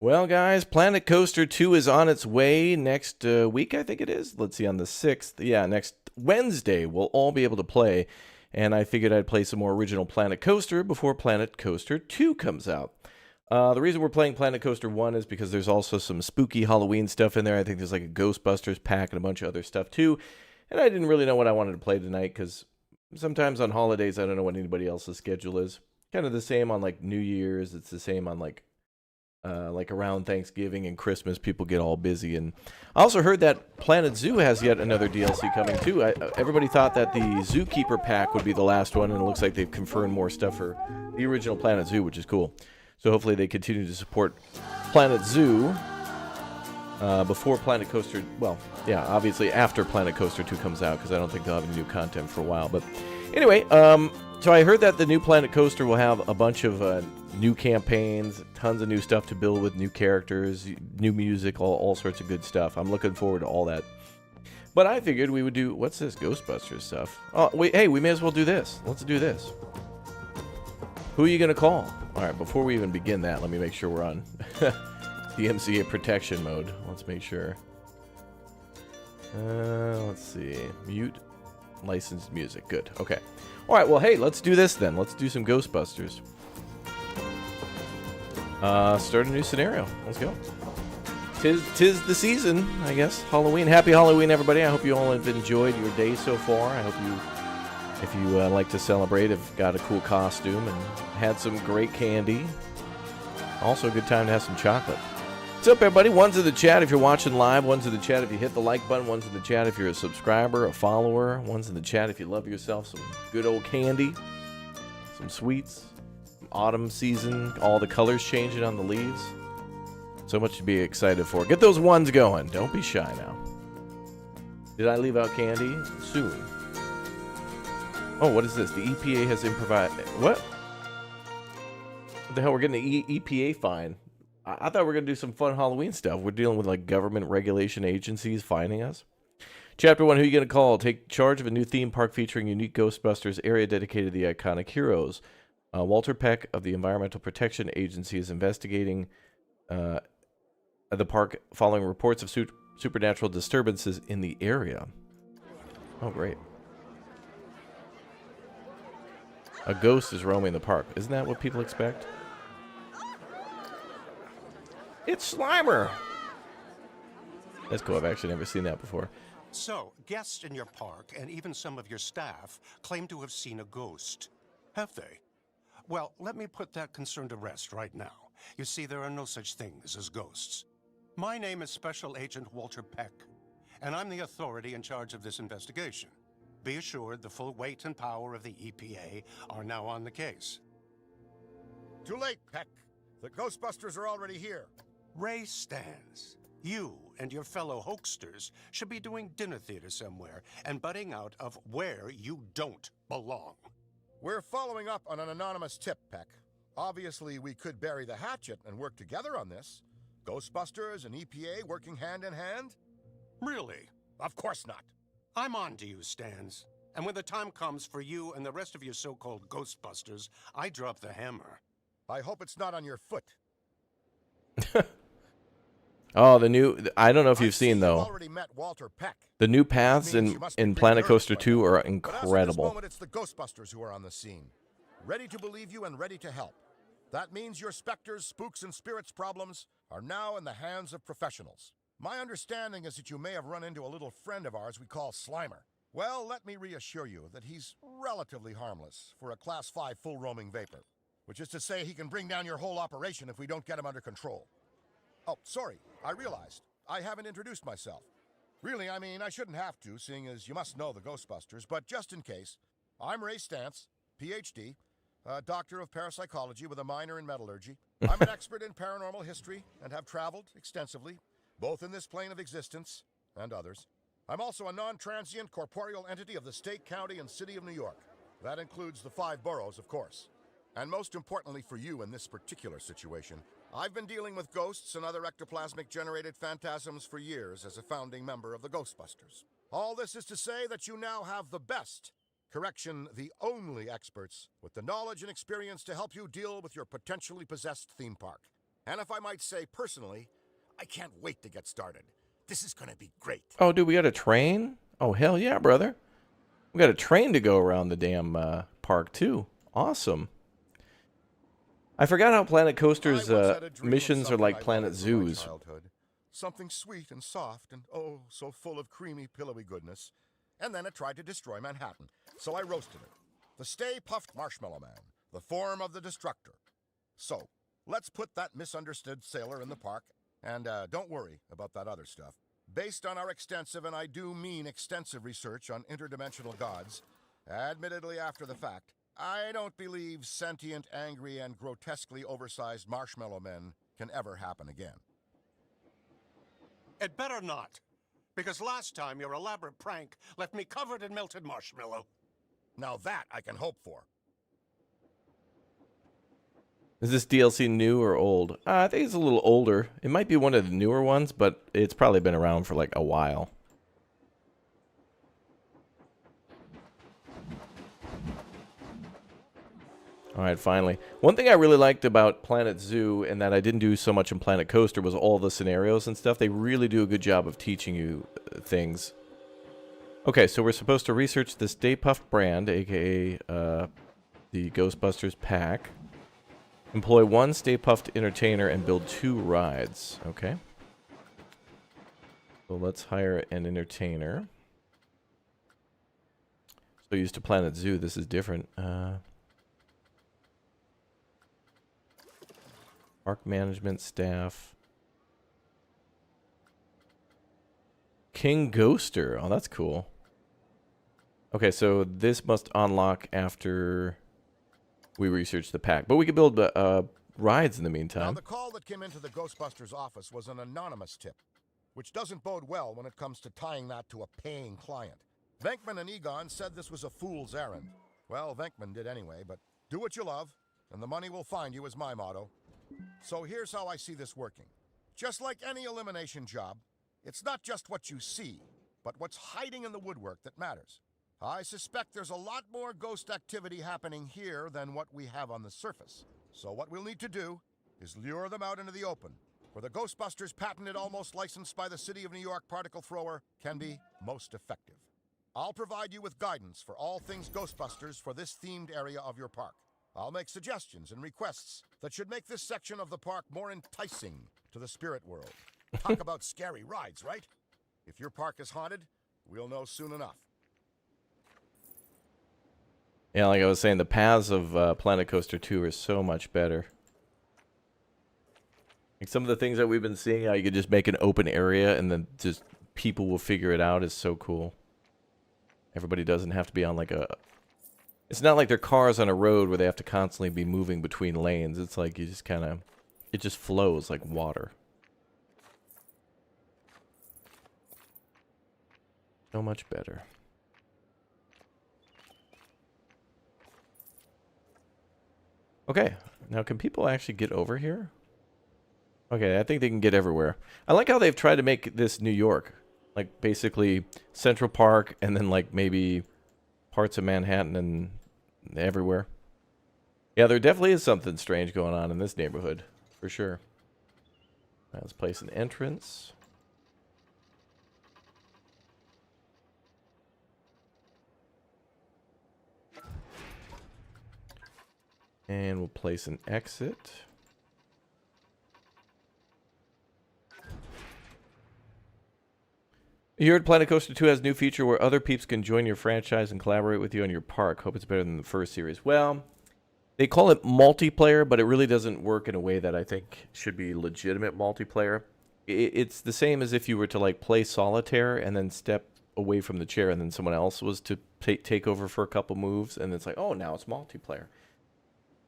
Well, guys, Planet Coaster 2 is on its way next week, I think it is. Let's see, on the 6th. Yeah, next Wednesday, we'll all be able to play. And I figured I'd play some more original Planet Coaster before Planet Coaster 2 comes out. The reason we're playing Planet Coaster 1 is because there's also some spooky Halloween stuff in there. I think there's like a Ghostbusters pack and a bunch of other stuff too. And I didn't really know what I wanted to play tonight because sometimes on holidays I don't know what anybody else's schedule is. Kind of the same on like New Year's. It's the same on like around Thanksgiving and Christmas, people get all busy. And I also heard that Planet Zoo has yet another DLC coming too. Everybody thought that the Zookeeper pack would be the last one, and it looks like they've confirmed more stuff for the original Planet Zoo, which is cool. So hopefully they continue to support Planet Zoo before Planet Coaster. Well, yeah, obviously after Planet Coaster 2 comes out, because I don't think they'll have any new content for a while. But anyway, so I heard that the new Planet Coaster will have a bunch of new campaigns, tons of new stuff to build with new characters, new music, all sorts of good stuff. I'm looking forward to all that. But I figured we would do, what's this Ghostbusters stuff? Oh, wait, hey, we may as well do this. Let's do this. Who are you going to call? All right, before we even begin that, let me make sure we're on DMCA protection mode. Let's make sure. Let's see. Mute licensed music. Good. Okay. All right, well, hey, let's do this then. Let's do some Ghostbusters. Start a new scenario. Let's go. Tis the season, I guess. Halloween. Happy Halloween, everybody. I hope you all have enjoyed your day so far. I hope you, if you like to celebrate, have got a cool costume and had some great candy. Also a good time to have some chocolate. What's up, everybody? One's in the chat if you're watching live. One's in the chat if you hit the like button. One's in the chat if you're a subscriber, a follower. One's in the chat if you love yourself some good old candy, some sweets. Autumn season, all the colors changing on the leaves. So much to be excited for. Get those ones going. Don't be shy now. Did I leave out candy? Soon. Oh, what is this? The EPA has improvised. What? What the hell? We're getting an EPA fine. I thought we were going to do some fun Halloween stuff. We're dealing with like government regulation agencies fining us. Chapter 1, who are you going to call? Take charge of a new theme park featuring unique Ghostbusters area dedicated to the iconic heroes. Walter Peck of the Environmental Protection Agency is investigating the park following reports of supernatural disturbances in the area. Oh, great. A ghost is roaming the park. Isn't that what people expect? It's Slimer! That's cool. I've actually never seen that before. So, guests in your park and even some of your staff claim to have seen a ghost. Have they? Well, let me put that concern to rest right now. You see, there are no such things as ghosts. My name is Special Agent Walter Peck, and I'm the authority in charge of this investigation. Be assured the full weight and power of the EPA are now on the case. Too late, Peck. The Ghostbusters are already here. Ray Stans, you and your fellow hoaxsters should be doing dinner theater somewhere and butting out of where you don't belong. We're following up on an anonymous tip, Peck. Obviously, we could bury the hatchet and work together on this. Ghostbusters and EPA working hand in hand? Really? Of course not. I'm on to you, Stans. And when the time comes for you and the rest of your so-called Ghostbusters, I drop the hammer. I hope it's not on your foot. Oh, the new... I don't know if you've seen, though. Already met Walter Peck. The new paths in Planet Coaster 2 are incredible. But as of this moment, it's the Ghostbusters who are on the scene. Ready to believe you and ready to help. That means your specters, spooks, and spirits problems are now in the hands of professionals. My understanding is that you may have run into a little friend of ours we call Slimer. Well, let me reassure you that he's relatively harmless for a Class 5 full-roaming vapor. Which is to say he can bring down your whole operation if we don't get him under control. Oh, sorry, I realized. I haven't introduced myself. Really, I mean, I shouldn't have to, seeing as you must know the Ghostbusters, but just in case, I'm Ray Stans, Ph.D., doctor of parapsychology with a minor in metallurgy. I'm an expert in paranormal history and have traveled extensively, both in this plane of existence and others. I'm also a non-transient corporeal entity of the state, county, and city of New York. That includes the 5 boroughs, of course. And most importantly for you in this particular situation, I've been dealing with ghosts and other ectoplasmic-generated phantasms for years as a founding member of the Ghostbusters. All this is to say that you now have the best, correction, the only experts with the knowledge and experience to help you deal with your potentially possessed theme park. And if I might say personally, I can't wait to get started. This is going to be great. Oh, dude, we got a train? Oh, hell yeah, brother. We got a train to go around the damn park, too. Awesome. I forgot how Planet Coaster's missions are like Planet Zoo's. Something sweet and soft and oh, so full of creamy, pillowy goodness. And then it tried to destroy Manhattan, so I roasted it. The Stay Puffed Marshmallow Man, the form of the destructor. So, let's put that misunderstood sailor in the park, and don't worry about that other stuff. Based on our extensive, and I do mean extensive research on interdimensional gods, admittedly after the fact, I don't believe sentient, angry, and grotesquely oversized marshmallow men can ever happen again. It better not. Because last time your elaborate prank left me covered in melted marshmallow. Now that I can hope for. Is this DLC new or old? I think it's a little older. It might be one of the newer ones, but it's probably been around for like a while. All right, finally. One thing I really liked about Planet Zoo and that I didn't do so much in Planet Coaster was all the scenarios and stuff. They really do a good job of teaching you things. Okay, so we're supposed to research the Stay Puft brand, aka the Ghostbusters pack. Employ 1 Stay Puft entertainer and build 2 rides. Okay. So let's hire an entertainer. So used to Planet Zoo, this is different. Park management staff. King Ghoster. Oh, that's cool. Okay, so this must unlock after we research the pack. But we could build rides in the meantime. Now, the call that came into the Ghostbusters office was an anonymous tip, which doesn't bode well when it comes to tying that to a paying client. Venkman and Egon said this was a fool's errand. Well, Venkman did anyway, but do what you love, and the money will find you is my motto. So here's how I see this working. Just like any elimination job, it's not just what you see, but what's hiding in the woodwork that matters. I suspect there's a lot more ghost activity happening here than what we have on the surface. So what we'll need to do is lure them out into the open, where the Ghostbusters patented, almost licensed by the City of New York particle thrower can be most effective. I'll provide you with guidance for all things Ghostbusters for this themed area of your park. I'll make suggestions and requests that should make this section of the park more enticing to the spirit world. Talk about scary rides, right? If your park is haunted, we'll know soon enough. Yeah, like I was saying, the paths of Planet Coaster 2 are so much better. Like some of the things that we've been seeing, how you could just make an open area and then just people will figure it out, is so cool. Everybody doesn't have to be on like a... It's not like they're cars on a road where they have to constantly be moving between lanes. It's like you just kind of... It just flows like water. So much better. Okay, now can people actually get over here? Okay, I think they can get everywhere. I like how they've tried to make this New York. Like, basically, Central Park, and then, like, maybe parts of Manhattan and everywhere. Yeah, there definitely is something strange going on in this neighborhood, for sure. Now, let's place an entrance. And we'll place an exit. You heard Planet Coaster 2 has a new feature where other peeps can join your franchise and collaborate with you on your park. Hope it's better than the first series. Well, they call it multiplayer, but it really doesn't work in a way that I think should be legitimate multiplayer. It's the same as if you were to like play solitaire and then step away from the chair and then someone else was to take over for a couple moves, and it's like, oh, now it's multiplayer.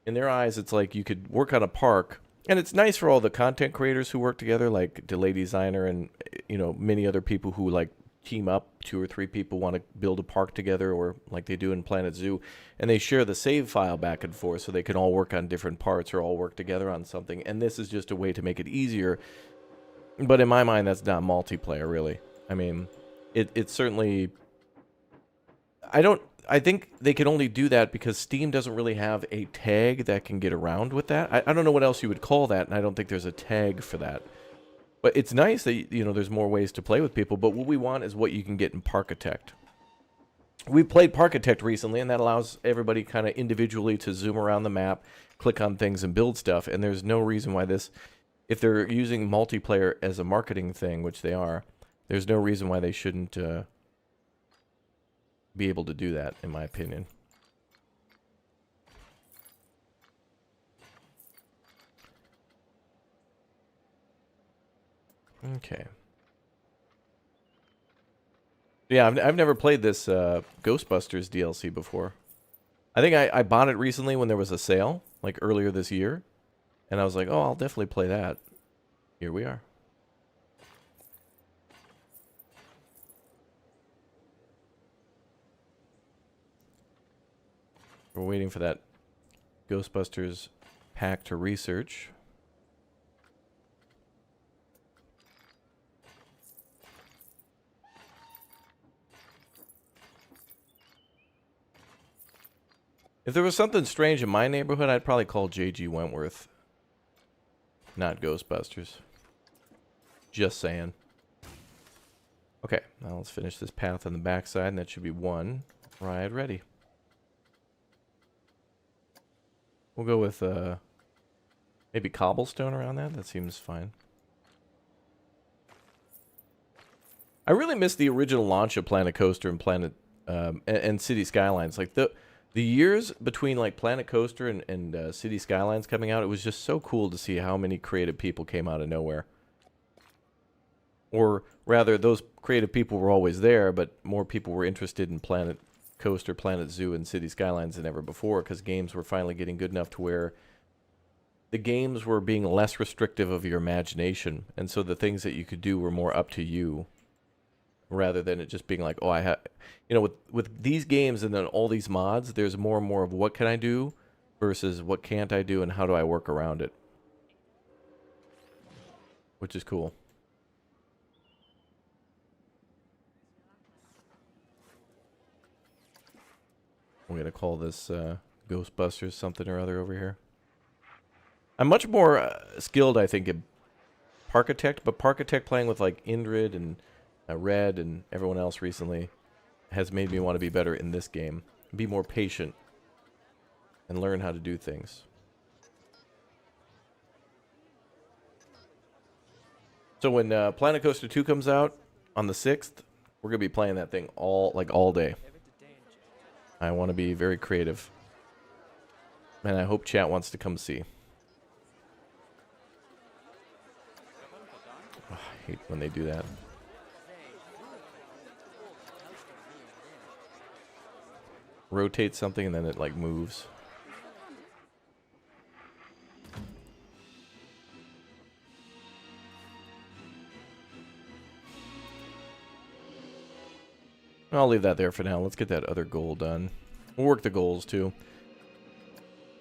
In their eyes, it's like you could work on a park, and it's nice for all the content creators who work together, like Delay Designer and, you know, many other people who like team up. 2 or 3 people want to build a park together, or like they do in Planet Zoo, and they share the save file back and forth so they can all work on different parts or all work together on something. And this is just a way to make it easier. But in my mind, that's not multiplayer, really. I mean, it's certainly... I think they can only do that because Steam doesn't really have a tag that can get around with that. I don't know what else you would call that, and I don't think there's a tag for that. But it's nice that, you know, there's more ways to play with people, but what we want is what you can get in Parkitect. We played Parkitect recently, and that allows everybody kind of individually to zoom around the map, click on things, and build stuff, and there's no reason why this, if they're using multiplayer as a marketing thing, which they are, there's no reason why they shouldn't be able to do that, in my opinion. Okay. Yeah, I've never played this Ghostbusters DLC before. I think I bought it recently when there was a sale, like earlier this year. And I was like, oh, I'll definitely play that. Here we are. We're waiting for that Ghostbusters pack to research. If there was something strange in my neighborhood, I'd probably call J.G. Wentworth. Not Ghostbusters. Just saying. Okay, now let's finish this path on the backside, and that should be one ride ready. We'll go with maybe cobblestone around that. That seems fine. I really miss the original launch of Planet Coaster and and City Skylines. Like the years between like Planet Coaster and City Skylines coming out, it was just so cool to see how many creative people came out of nowhere. Or rather, those creative people were always there, but more people were interested in Planet Coaster, Planet Zoo, and City Skylines than ever before, because games were finally getting good enough to where the games were being less restrictive of your imagination, and so the things that you could do were more up to you, rather than it just being like, oh, I have, you know, with these games and then all these mods, there's more and more of what can I do versus what can't I do and how do I work around it, which is cool. We're going to call this Ghostbusters something or other over here. I'm much more skilled, I think, in Parkitect, but Parkitect playing with like Indrid and Red and everyone else recently has made me want to be better in this game. Be more patient and learn how to do things. So when Planet Coaster 2 comes out on the 6th, we're going to be playing that thing all day. I want to be very creative. And I hope chat wants to come see. Oh, I hate when they do that. Rotate something and then it like moves. I'll leave that there for now. Let's get that other goal done. We'll work the goals too.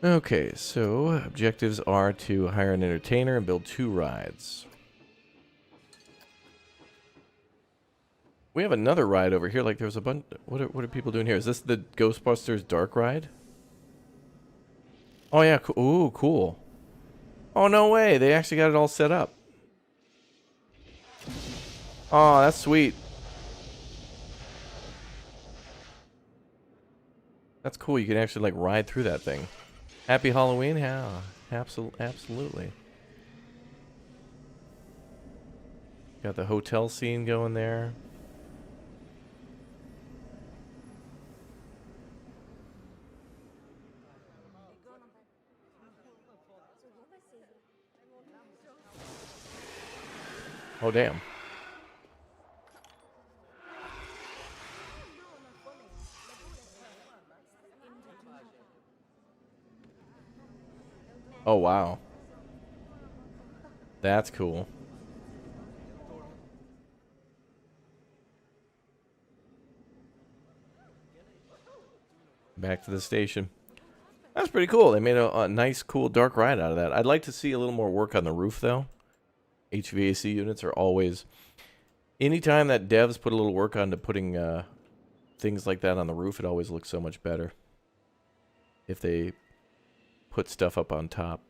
Okay, so objectives are to hire an entertainer and build 2 rides. We have another ride over here. Like there's a bunch. What are people doing here? Is this the Ghostbusters Dark Ride? Oh yeah. Ooh, cool. Oh no way! They actually got it all set up. Oh, that's sweet. That's cool. You can actually like ride through that thing. Happy Halloween! Yeah, absolutely. Got the hotel scene going there. Oh damn. Oh, wow. That's cool. Back to the station. That's pretty cool. They made a nice, cool, dark ride out of that. I'd like to see a little more work on the roof, though. HVAC units are always... Anytime that devs put a little work onto putting things like that on the roof, it always looks so much better if they put stuff up on top.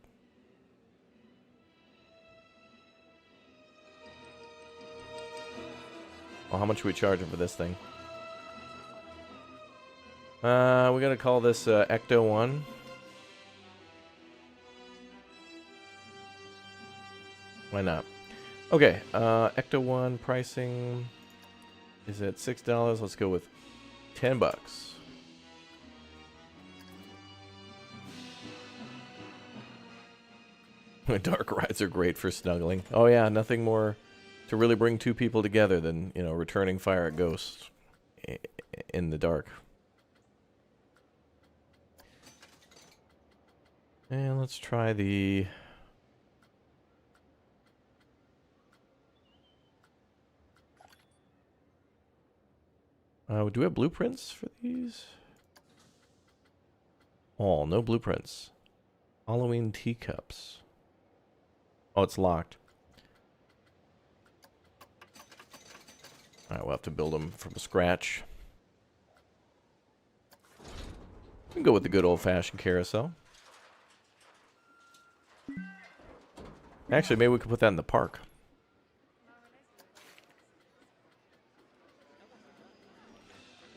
Well, how much are we charging for this thing? We're gonna call this Ecto 1. Why not? Okay, Ecto 1 pricing is at $6. Let's go with $10. Dark rides are great for snuggling. Oh yeah, nothing more to really bring two people together than, you know, returning fire at ghosts in the dark. And let's try the... do we have blueprints for these? Oh, no blueprints. Halloween teacups. Oh, it's locked. Alright, we'll have to build them from scratch. We can go with the good old-fashioned carousel. Actually, maybe we could put that in the park.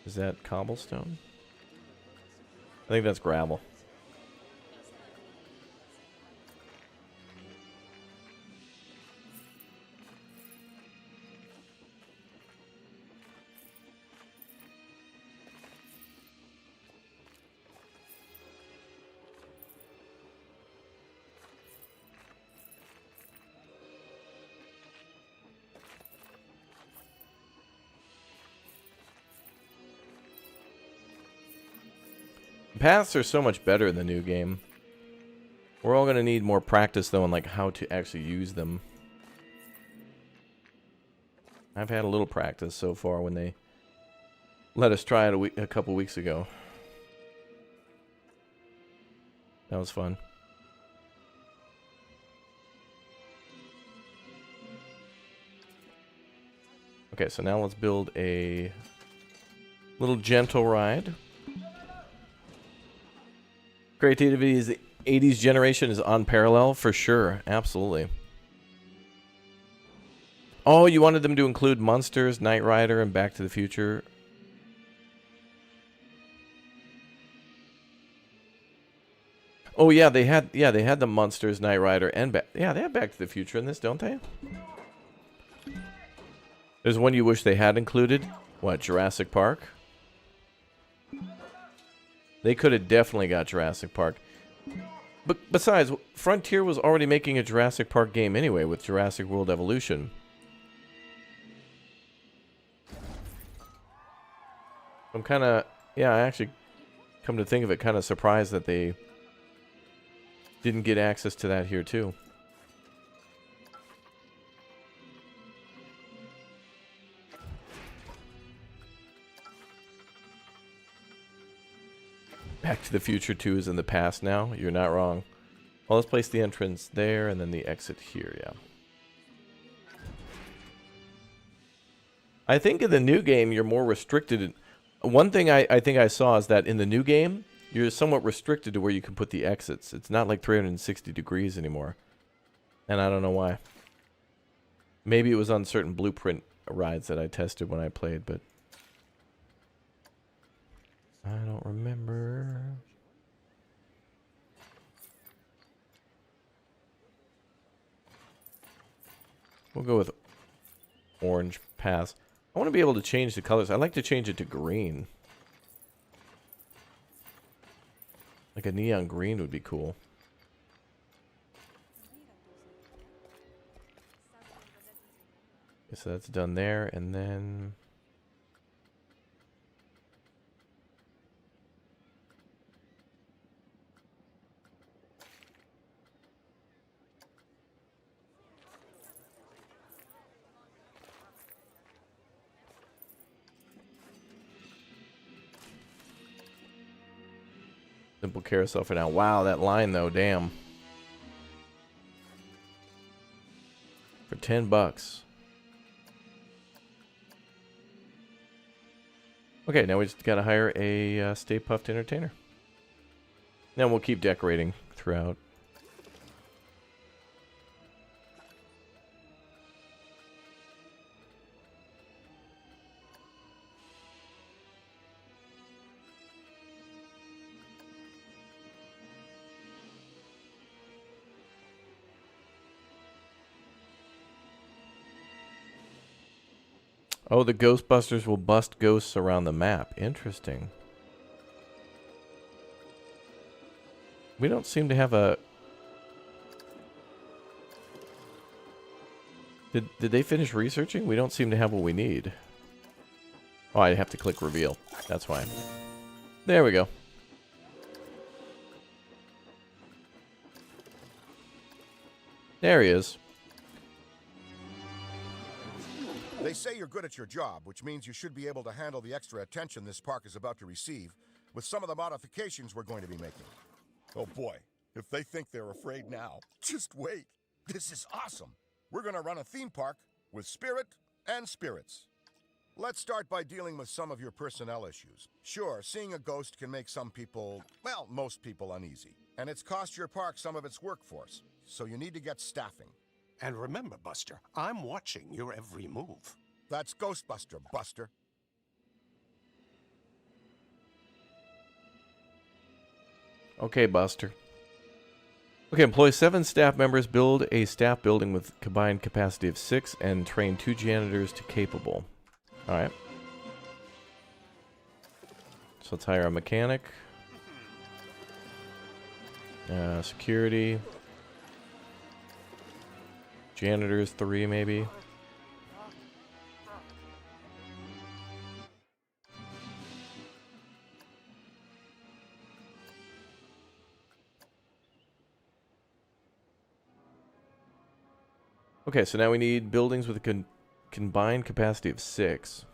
Is that cobblestone? I think that's gravel. Paths are so much better in the new game. We're all going to need more practice, though, on like how to actually use them. I've had a little practice so far when they let us try it a couple weeks ago. That was fun. Okay, so now let's build a little gentle ride. Creativity is the 80s generation is unparalleled for sure. Absolutely. Oh, you wanted them to include Monsters, Knight Rider, and Back to the Future. Oh yeah, they had the Monsters, Knight Rider, and they have Back to the Future in this, don't they? There's one you wish they had included. What, Jurassic Park? They could have definitely got Jurassic Park. But besides, Frontier was already making a Jurassic Park game anyway with Jurassic World Evolution. I'm kind of, yeah, I actually, come to think of it, kind of surprised that they didn't get access to that here too. Back to the Future 2 is in the past now. You're not wrong. Well, let's place the entrance there and then the exit here, yeah. I think in the new game, you're more restricted. One thing I think I saw is that in the new game, you're somewhat restricted to where you can put the exits. It's not like 360 degrees anymore. And I don't know why. Maybe it was on certain blueprint rides that I tested when I played, but I don't remember. We'll go with orange pass. I want to be able to change the colors. I'd like to change it to green. Like a neon green would be cool. Okay, so that's done there, and then simple carousel for now. Wow, that line though, damn. For $10. Okay, now we just got to hire a Stay Puft entertainer. Now we'll keep decorating throughout. Oh, the Ghostbusters will bust ghosts around the map. Interesting. We don't seem to have a... Did they finish researching? We don't seem to have what we need. Oh, I have to click reveal. That's why. There we go. There he is. They say you're good at your job, which means you should be able to handle the extra attention this park is about to receive with some of the modifications we're going to be making. Oh boy, if they think they're afraid now, just wait. This is awesome. We're going to run a theme park with spirit and spirits. Let's start by dealing with some of your personnel issues. Sure, seeing a ghost can make some people, well, most people uneasy. And it's cost your park some of its workforce, so you need to get staffing. And remember, Buster, I'm watching your every move. That's Ghostbuster, Buster. Okay, Buster. Okay, employ 7 staff members, build a staff building with combined capacity of 6, and train 2 janitors to capable. Alright. So let's hire a mechanic. Security. Janitors, 3 maybe. Okay, so now we need buildings with a combined capacity of 6.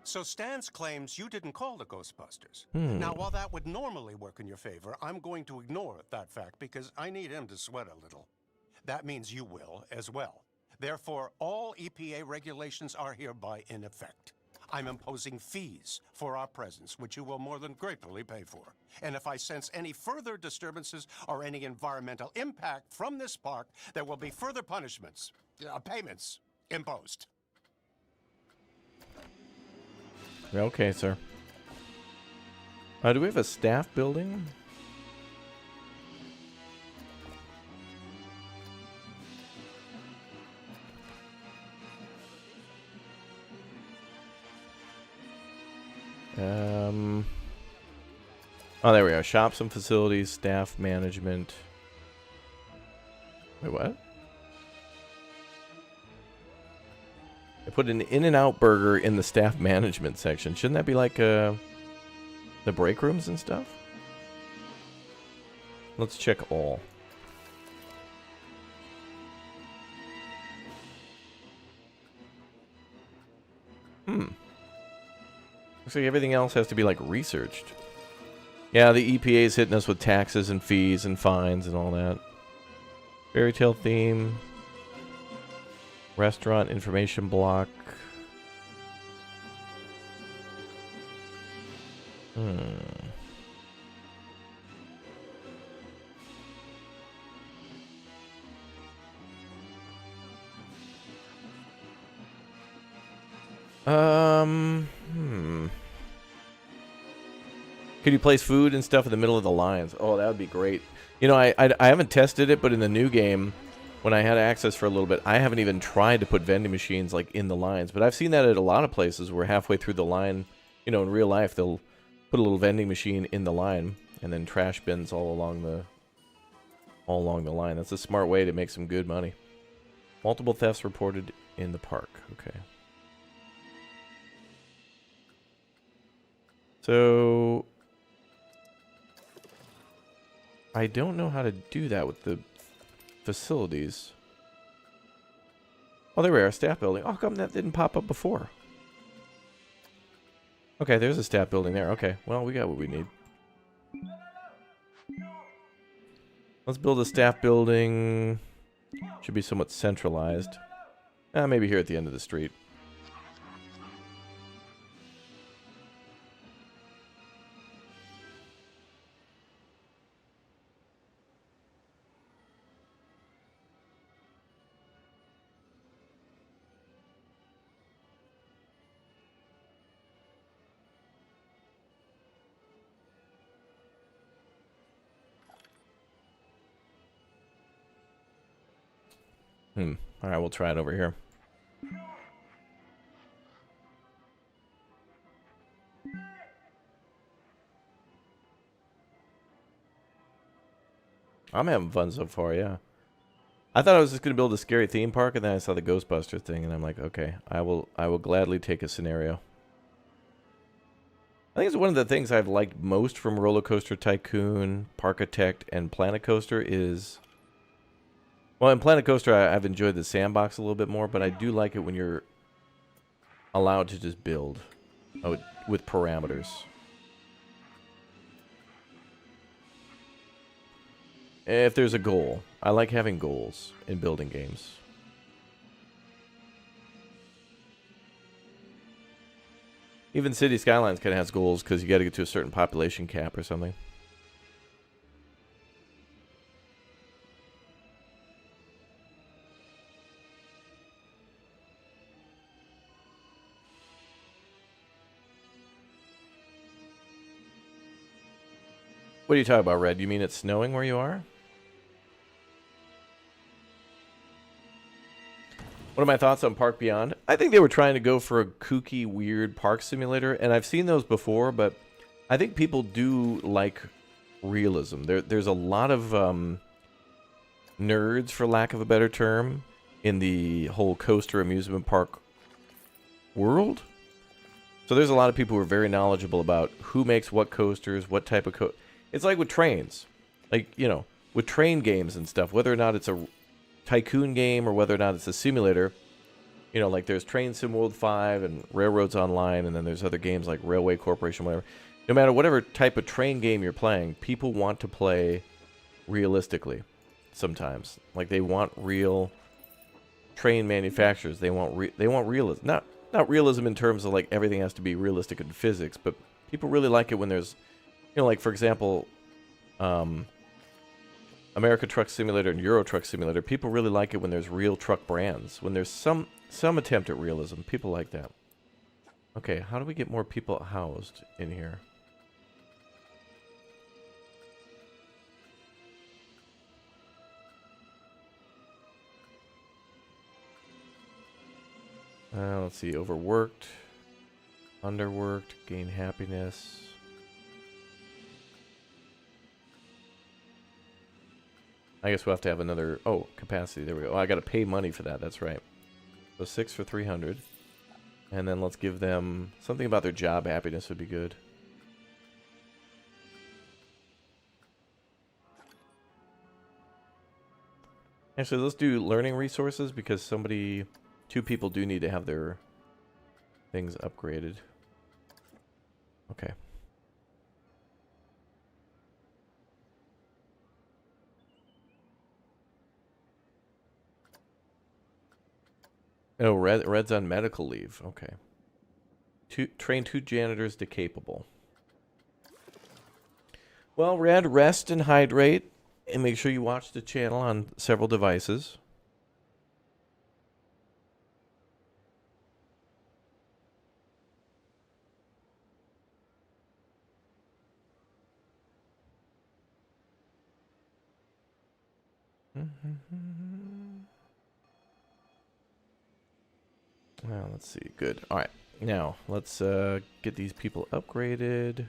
So Stans claims you didn't call the Ghostbusters. Now, while that would normally work in your favor, I'm going to ignore that fact because I need him to sweat a little. That means you will as well. Therefore, all EPA regulations are hereby in effect. I'm imposing fees for our presence, which you will more than gratefully pay for. And if I sense any further disturbances or any environmental impact from this park, there will be further punishments, payments imposed. Okay, sir. Do we have a staff building? Oh, there we go. Shops and facilities, staff management. Wait, what? I put an In-N-Out burger in the staff management section. Shouldn't that be like the break rooms and stuff? Let's check all. Looks like everything else has to be like researched. Yeah, the EPA is hitting us with taxes and fees and fines and all that. Fairy tale theme. Restaurant information block. Could you place food and stuff in the middle of the lines? Oh, that would be great. You know, I haven't tested it, but in the new game, when I had access for a little bit, I haven't even tried to put vending machines like in the lines. But I've seen that at a lot of places where halfway through the line, you know, in real life, they'll put a little vending machine in the line and then trash bins all along the line. That's a smart way to make some good money. Multiple thefts reported in the park. Okay. So I don't know how to do that with the facilities. Oh, there we are, staff building. Oh, how come that didn't pop up before? Okay, there's a staff building there. Okay, well, we got what we need. Let's build a staff building. Should be somewhat centralized. Maybe here at the end of the street. All right, we'll try it over here. I'm having fun so far, yeah. I thought I was just going to build a scary theme park, and then I saw the Ghostbusters thing, and I'm like, okay, I will gladly take a scenario. I think it's one of the things I've liked most from Roller Coaster Tycoon, Parkitect, and Planet Coaster is... Well, in Planet Coaster, I've enjoyed the sandbox a little bit more, but I do like it when you're allowed to just build with parameters. If there's a goal. I like having goals in building games. Even City Skylines kind of has goals because you got to get to a certain population cap or something. What are you talking about, Red? You mean it's snowing where you are? What are my thoughts on Park Beyond? I think they were trying to go for a kooky, weird park simulator, and I've seen those before, but I think people do like realism. There's a lot of nerds, for lack of a better term, in the whole coaster amusement park world. So there's a lot of people who are very knowledgeable about who makes what coasters, what type of It's like with trains. Like, you know, with train games and stuff, whether or not it's a tycoon game or whether or not it's a simulator, you know, like there's Train Sim World 5 and Railroads Online, and then there's other games like Railway Corporation, whatever. No matter whatever type of train game you're playing, people want to play realistically sometimes. Like they want real train manufacturers. They want realism. Not realism in terms of like everything has to be realistic in physics, but people really like it when there's, you know, like for example, America Truck Simulator and Euro Truck Simulator, people really like it when there's real truck brands. When there's some attempt at realism, people like that. Okay, how do we get more people housed in here? Let's see, overworked, underworked, gain happiness. I guess we'll have to have another... Oh, capacity. There we go. Oh, I got to pay money for that. That's right. So 6 for 300. And then let's give them... Something about their job happiness would be good. Actually, let's do learning resources because two people do need to have their things upgraded. Okay. Oh, Red's on medical leave. Okay. Train 2 janitors to capable. Well, Red, rest and hydrate. And make sure you watch the channel on several devices. Well, let's see. Good. All right. Now, let's get these people upgraded.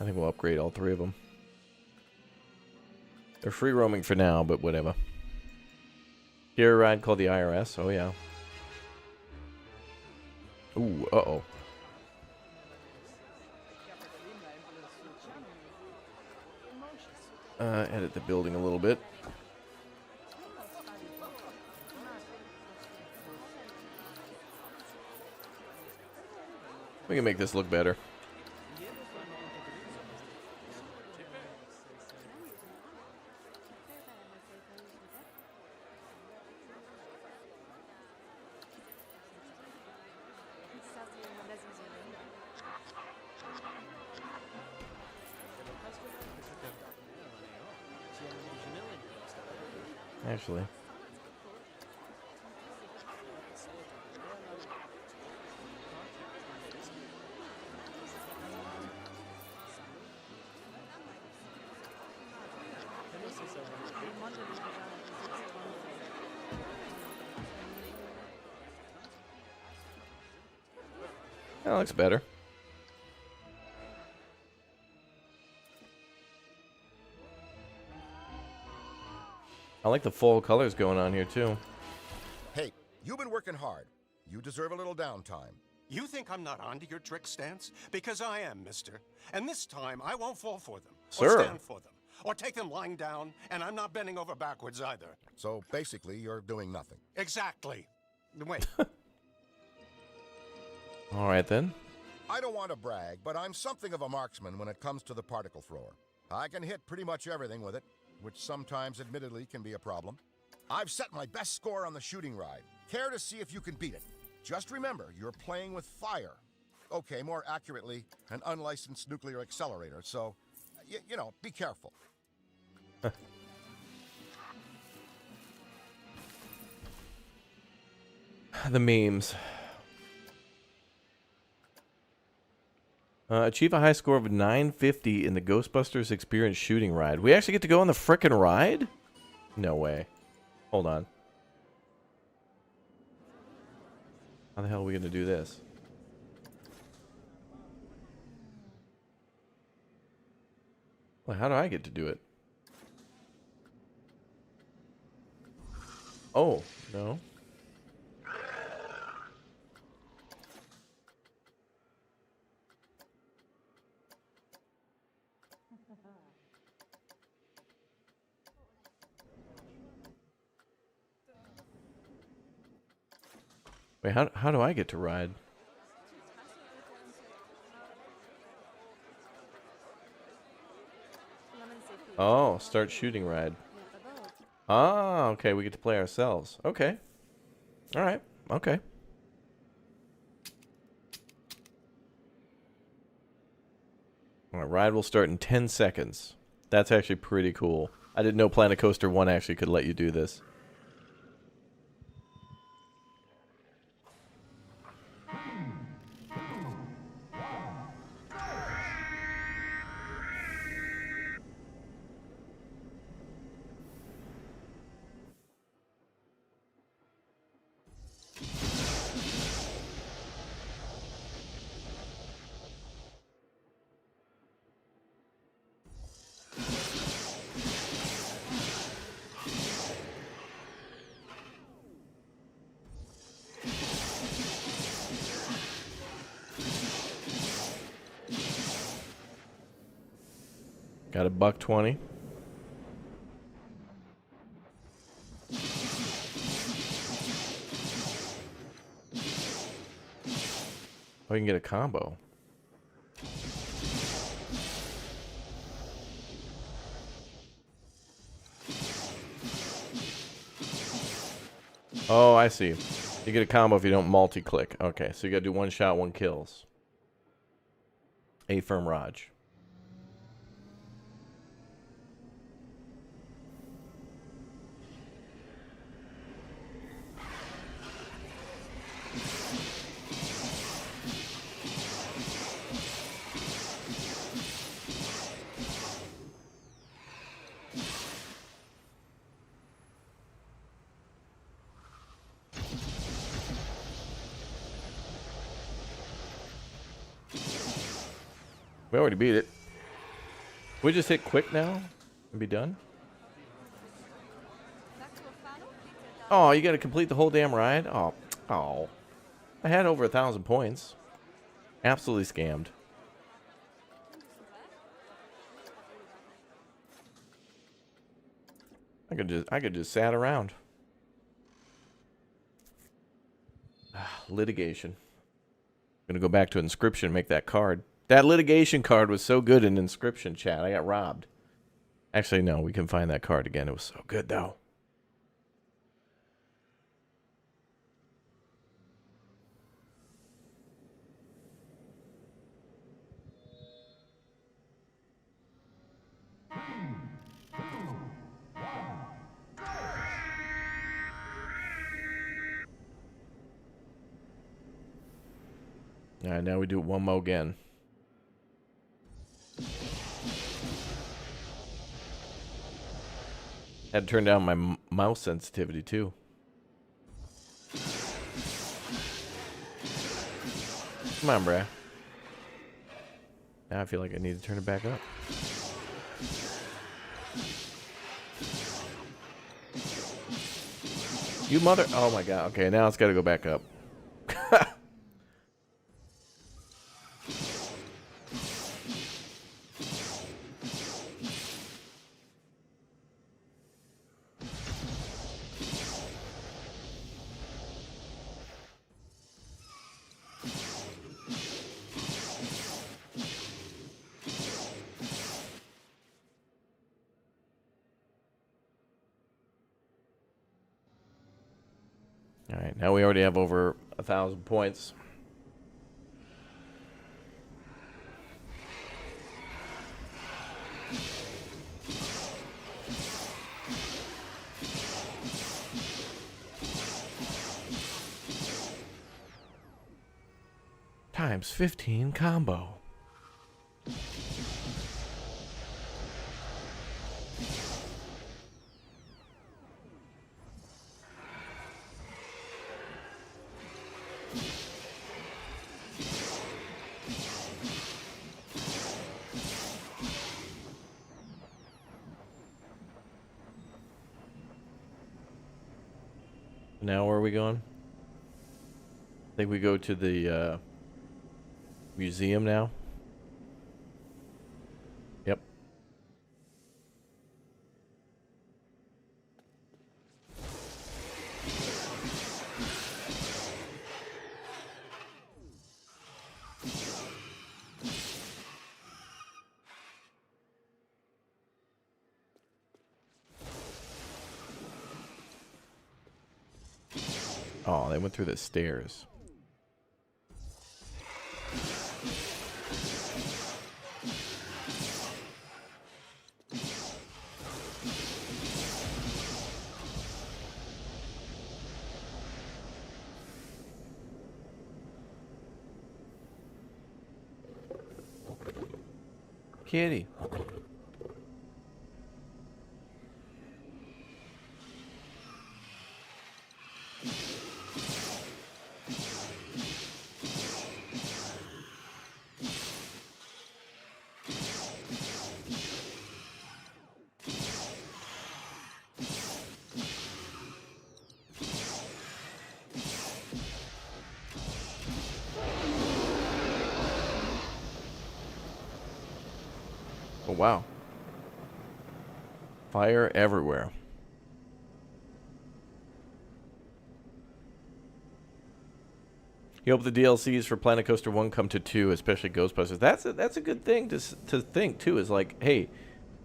I think we'll upgrade all 3 of them. They're free roaming for now, but whatever. Here a ride called the IRS. Oh, yeah. Ooh, uh-oh. Edit the building a little bit. We can make this look better. Actually. That looks better. I like the fall colors going on here, too. Hey, you've been working hard. You deserve a little downtime. You think I'm not onto your trick, Stance? Because I am, mister. And this time, I won't fall for them. Sir. Or stand for them. Or take them lying down, and I'm not bending over backwards either. So basically, you're doing nothing. Exactly. Wait. All right, then. I don't want to brag, but I'm something of a marksman when it comes to the particle thrower. I can hit pretty much everything with it, which sometimes admittedly can be a problem. I've set my best score on the shooting ride. Care to see if you can beat it? Just remember, you're playing with fire. Okay, more accurately, an unlicensed nuclear accelerator, so, you know, be careful. The memes. Achieve a high score of 950 in the Ghostbusters Experience shooting ride. We actually get to go on the frickin' ride? No way. Hold on. How the hell are we going to do this? Well, how do I get to do it? Oh, no. Wait, how do I get to ride? Oh, start shooting ride. Ah, okay, we get to play ourselves. Okay. All right. Okay. All right, ride will start in 10 seconds. That's actually pretty cool. I didn't know Planet Coaster 1 actually could let you do this. Got a $1.20. Oh, you can get a combo. Oh, I see. You get a combo if you don't multi-click. Okay, so you gotta do one shot, one kills. A firm Raj. We already beat it. We just hit quick now and be done? Oh, you gotta complete the whole damn ride? Oh. Oh. I had over 1,000 points. Absolutely scammed. I could just sat around. Litigation. Gonna go back to Inscription, make that card. That litigation card was so good in Inscription, chat. I got robbed. Actually, no, we can find that card again. It was so good, though. All right, now we do it one more again. Had to turn down my mouse sensitivity, too. Come on, bruh. Now I feel like I need to turn it back up. You mother... Oh, my God. Okay, now it's got to go back up. Alright, now we already have over 1,000 points. Times 15 combo. Now where are we going? I think we go to the museum now. Yep. Oh, they went through the stairs. Kitty. Oh, wow. Fire everywhere. You hope the DLCs for Planet Coaster 1 come to 2, especially Ghostbusters. That's a good thing to think, too, is like, hey,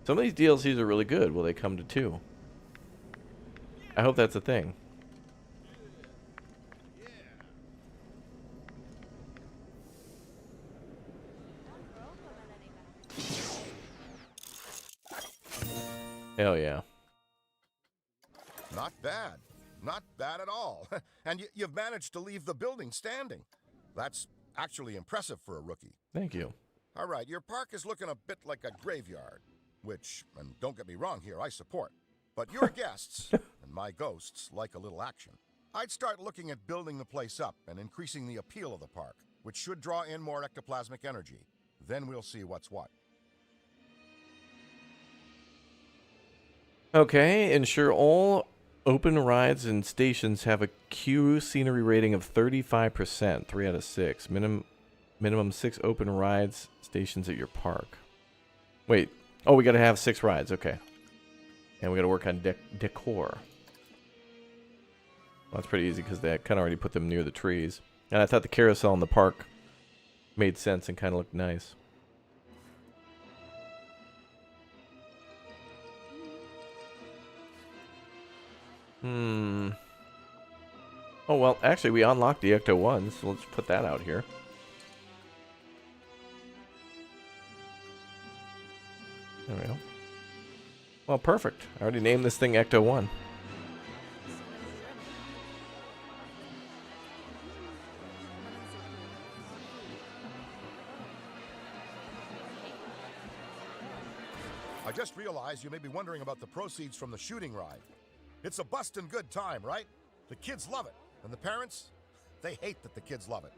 some of these DLCs are really good. Will they come to 2? I hope that's a thing. Hell yeah. Not bad. Not bad at all. And you've managed to leave the building standing. That's actually impressive for a rookie. Thank you. All right, your park is looking a bit like a graveyard, which, and don't get me wrong here, I support. But your guests, and my ghosts, like a little action. I'd start looking at building the place up and increasing the appeal of the park, which should draw in more ectoplasmic energy. Then we'll see what's what. Okay, ensure all open rides and stations have a queue scenery rating of 35%, 3 out of 6. Minimum 6 open rides stations at your park. Wait, oh, we gotta have 6 rides, okay. And we gotta work on decor. Well, that's pretty easy because they kind of already put them near the trees. And I thought the carousel in the park made sense and kind of looked nice. Oh, well, actually, we unlocked the Ecto-1, so let's put that out here. There we go. Well, perfect. I already named this thing Ecto-1. I just realized you may be wondering about the proceeds from the shooting ride. It's a bustin' good time, right? The kids love it. And the parents, they hate that the kids love it.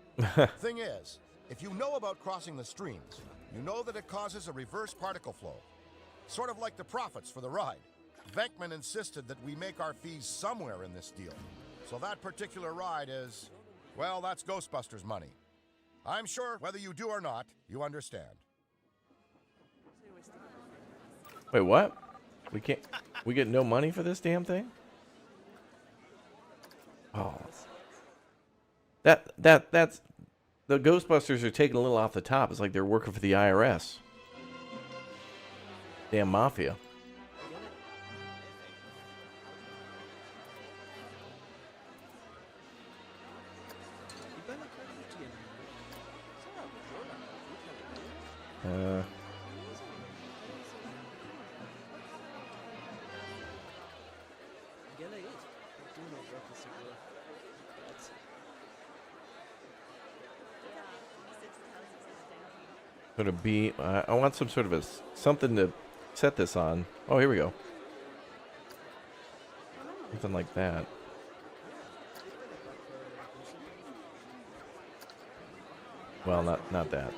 Thing is, if you know about crossing the streams, you know that it causes a reverse particle flow. Sort of like the profits for the ride. Venkman insisted that we make our fees somewhere in this deal. So that particular ride is, well, that's Ghostbusters money. I'm sure whether you do or not, you understand. Wait, what? We get no money for this damn thing? Oh. That's the Ghostbusters are taking a little off the top. It's like they're working for the IRS. Damn mafia. Sort of be. I want some sort of something to set this on. Oh, here we go. Something like that. Well, not that.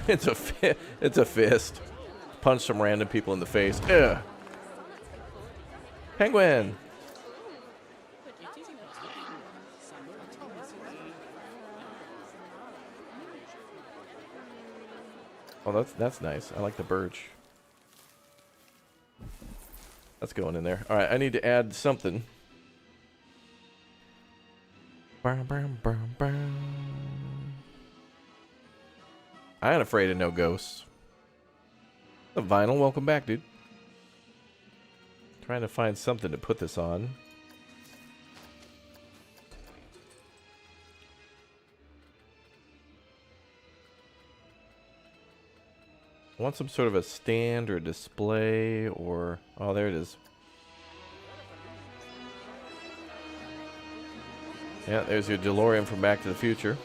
It's a fist. Punch some random people in the face. Ugh. Penguin. Oh, that's nice. I like the birch. That's going in there. All right, I need to add something. I ain't afraid of no ghosts. The vinyl, welcome back, dude. Trying to find something to put this on. I want some sort of a stand or a display or... Oh, there it is. Yeah, there's your DeLorean from Back to the Future.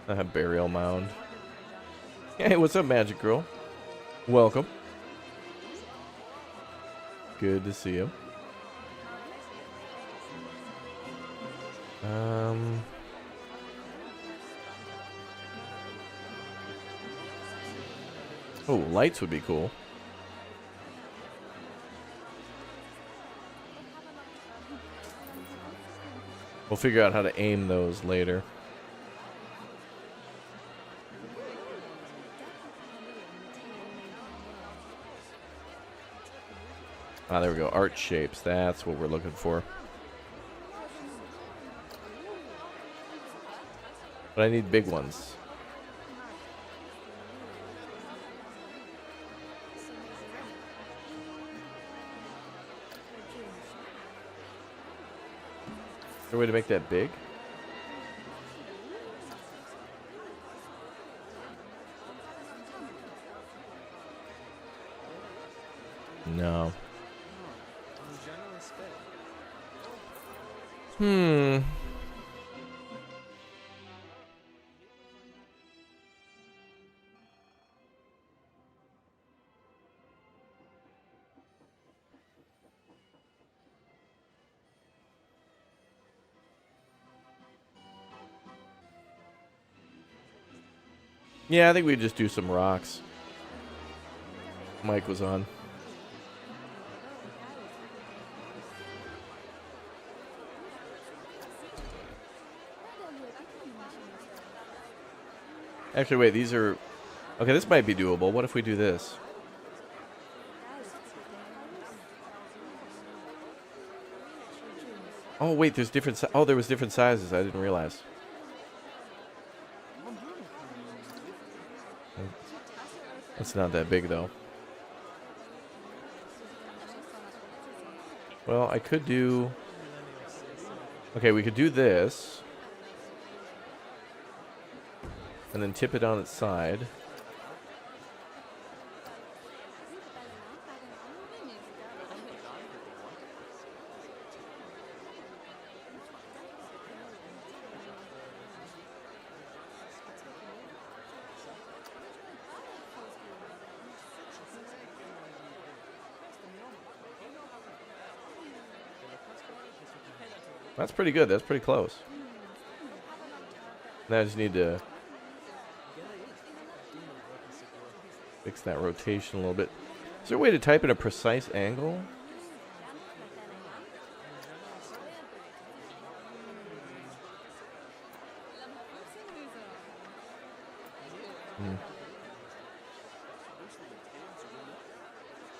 A burial mound. Hey, what's up, Magic Girl? Welcome. Good to see you. Oh, lights would be cool. We'll figure out how to aim those later. Ah, there we go. Art shapes. That's what we're looking for. But I need big ones. Is there a way to make that big? No. Yeah, I think we just do some rocks. Mike was on. Actually, wait, these are... Okay, this might be doable. What if we do this? Oh, wait, there's different... Oh, there was different sizes. I didn't realize. It's not that big, though. Well, I could do... Okay, we could do this. And then tip it on its side. That's pretty good. That's pretty close. Now I just need to fix that rotation a little bit. Is there a way to type in a precise angle?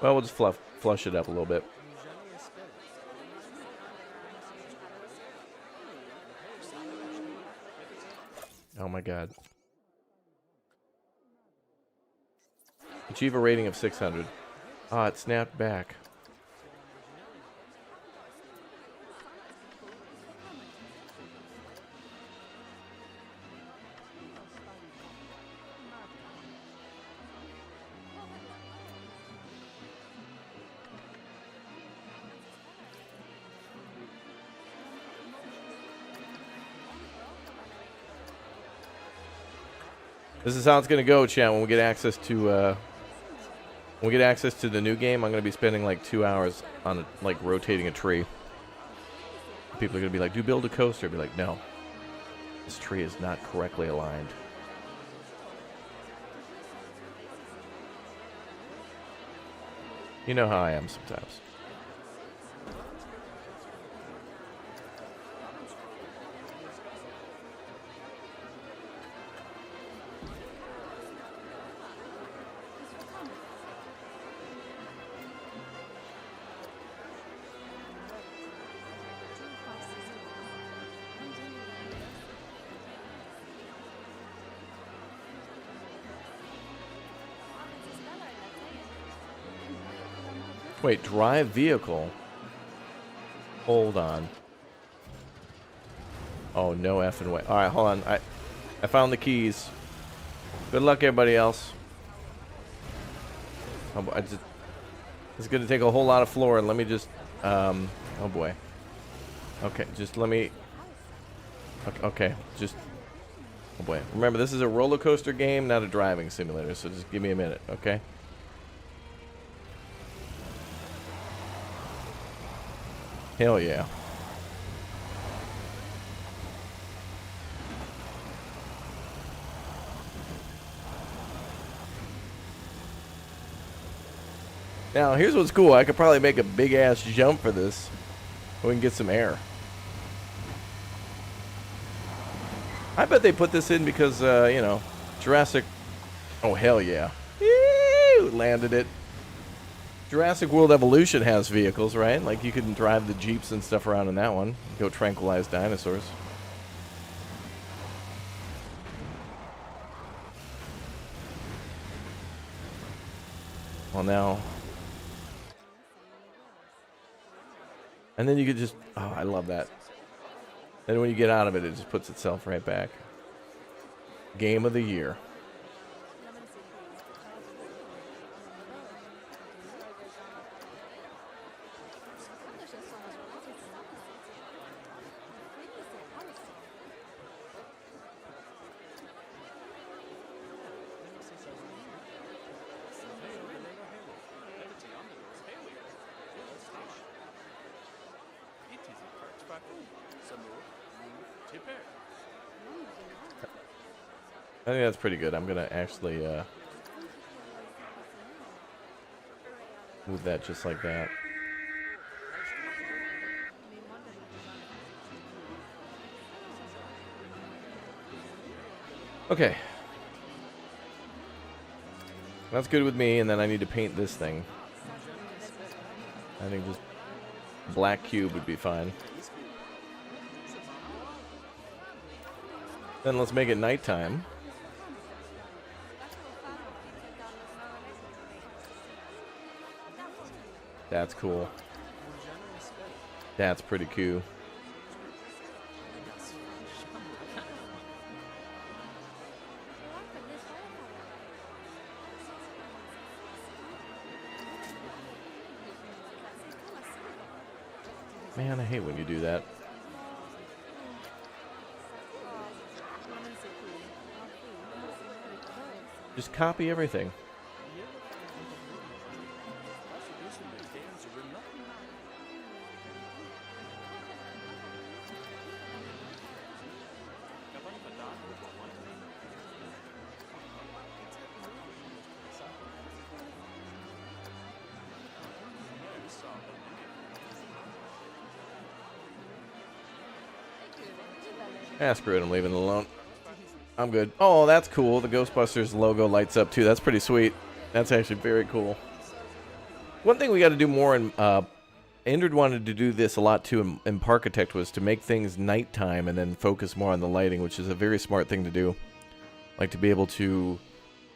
Well, we'll just flush it up a little bit. Oh my god. Achieve a rating of 600. Ah, it snapped back. This is how it's gonna go, chat. When we get access to the new game, I'm gonna be spending like 2 hours on like rotating a tree. People are gonna be like, "Do build a coaster?" I'll be like, "No, this tree is not correctly aligned." You know how I am sometimes. Wait, drive vehicle? Hold on. Oh, no effing way. Alright, hold on. I found the keys. Good luck, everybody else. Oh, it's going to take a whole lot of floor, and let me just... oh, boy. Okay, just let me... Okay, just... Oh, boy. Remember, this is a roller coaster game, not a driving simulator, so just give me a minute, okay? Hell yeah. Now, here's what's cool. I could probably make a big-ass jump for this. We can get some air. I bet they put this in because, you know, Jurassic... Oh, hell yeah. Ew, landed it. Jurassic World Evolution has vehicles, right? Like, you can drive the Jeeps and stuff around in that one. Go tranquilize dinosaurs. Well, now... And then you could just... Oh, I love that. Then when you get out of it, it just puts itself right back. Game of the year. I think that's pretty good. I'm gonna actually move that just like that. Okay. That's good with me, and then I need to paint this thing. I think this black cube would be fine. Then let's make it nighttime. That's cool. That's pretty cool. Man, I hate when you do that. Just copy everything. Ah, screw it, I'm leaving it alone. I'm good. Oh, that's cool. The Ghostbusters logo lights up too. That's pretty sweet. That's actually very cool. One thing we got to do more, and Indrid wanted to do this a lot too in Parkitect, was to make things nighttime and then focus more on the lighting, which is a very smart thing to do. Like to be able to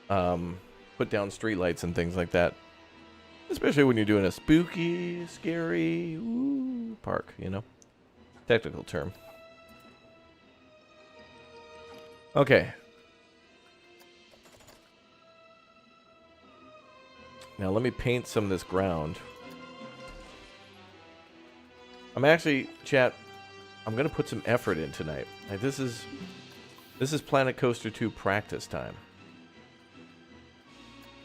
put down streetlights and things like that. Especially when you're doing a spooky, scary park, you know? Technical term. Okay. Now let me paint some of this ground. I'm actually, chat, I'm going to put some effort in tonight. Like this is Planet Coaster 2 practice time.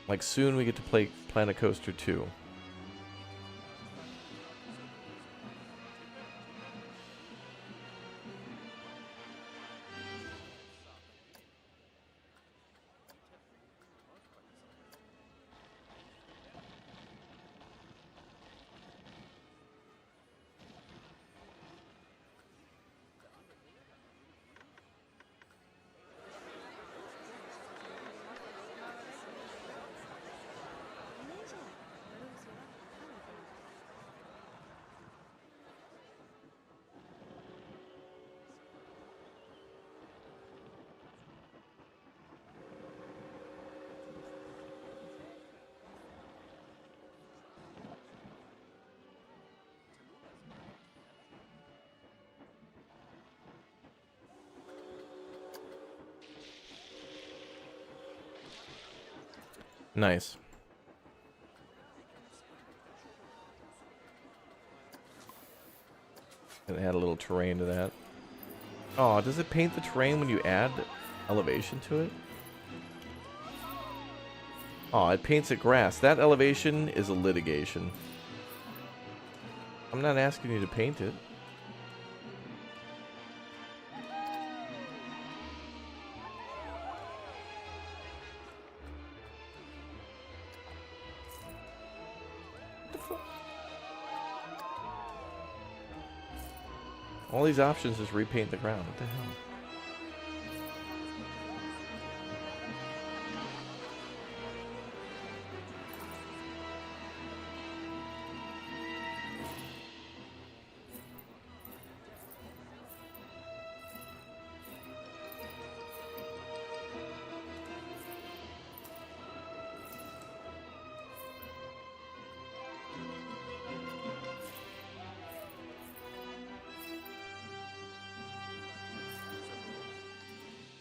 Like soon we get to play Planet Coaster 2. Nice. And add a little terrain to that. Oh, does it paint the terrain when you add elevation to it? Oh, it paints it grass. That elevation is a litigation. I'm not asking you to paint it. All these options is repaint the ground. What the hell?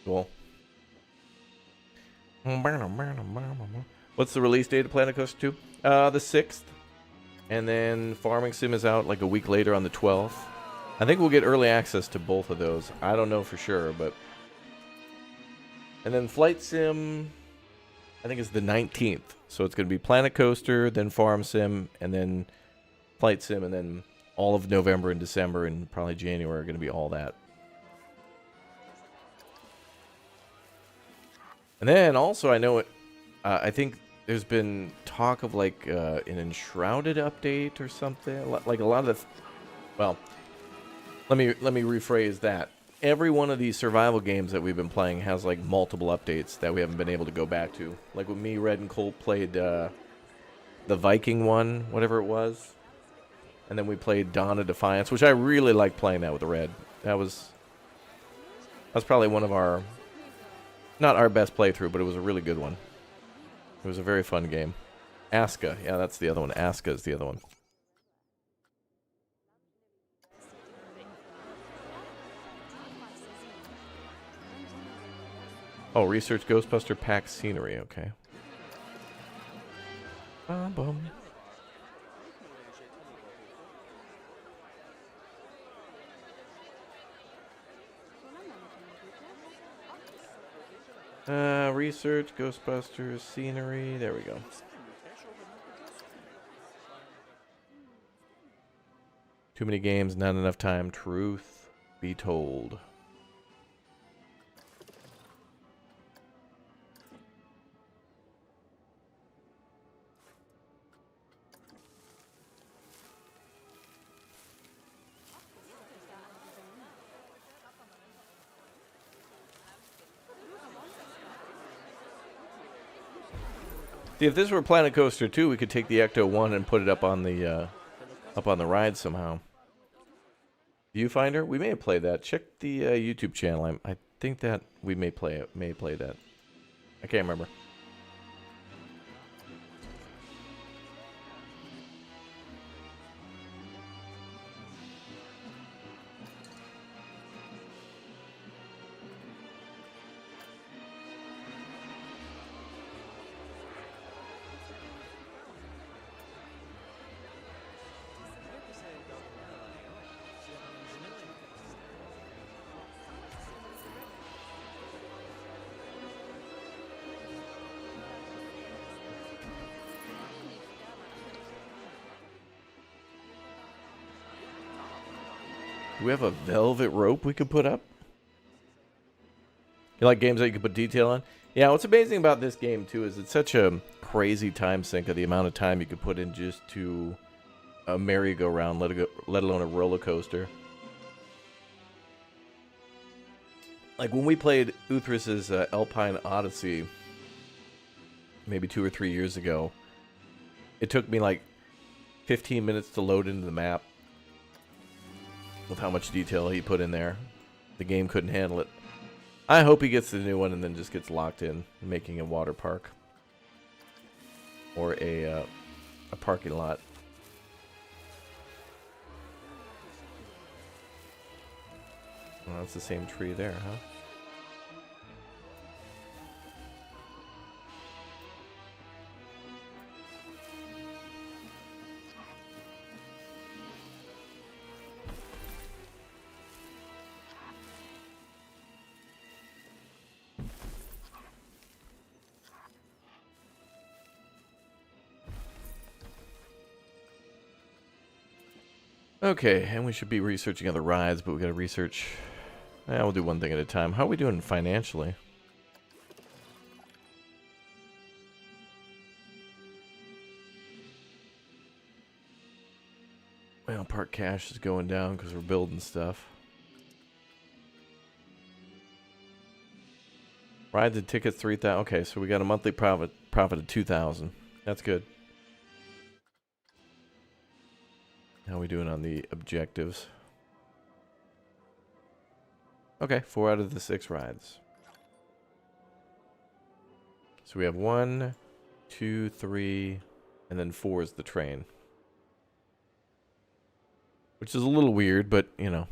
Cool. What's the release date of Planet Coaster 2? The 6th. And then Farming Sim is out like a week later on the 12th. I think we'll get early access to both of those. I don't know for sure, but... And then Flight Sim, I think is the 19th. So it's going to be Planet Coaster, then Farm Sim, and then Flight Sim, and then all of November and December and probably January are going to be all that. And then also I know it, I think there's been talk of like an Enshrouded update or something. Like a lot of the, well, let me rephrase that. every one of these survival games that we've been playing has like multiple updates that we haven't been able to go back to. Like when me, Red, and Colt played the Viking one, whatever it was. And then we played Dawn of Defiance, which I really liked playing that with Red. That was probably one of our, not our best playthrough, but it was a really good one. It was a very fun game. Aska, yeah, that's the other one. Aska is the other one. Oh, research Ghostbuster pack scenery, okay. Bum. Research Ghostbusters scenery. There we go. Too many games, not enough time. Truth be told. See, if this were Planet Coaster 2, we could take the Ecto 1 and put it up on the ride somehow. Viewfinder? We may have played that. Check the YouTube channel. I think that we may play it. May play that. I can't remember. Do we have a velvet rope we could put up? You like games that you can put detail on? Yeah, what's amazing about this game, too, is it's such a crazy time sink of the amount of time you could put in just to a merry-go-round, let alone a roller coaster. Like, when we played Uthrus's Alpine Odyssey, maybe 2 or 3 years ago, it took me, like, 15 minutes to load into the map. With how much detail he put in there. The game couldn't handle it. I hope he gets the new one and then just gets locked in, making a water park. Or a parking lot. Well, that's the same tree there, huh? Okay, and we should be researching other rides, but we gotta research... we'll do one thing at a time. How are we doing financially? Well, park cash is going down because we're building stuff. Rides and tickets, 3,000. Okay, so we got a monthly profit of 2,000. That's good. How are we doing on the objectives? Okay, 4 out of the 6 rides. So we have 1, 2, 3, and then 4 is the train. Which is a little weird, but, you know.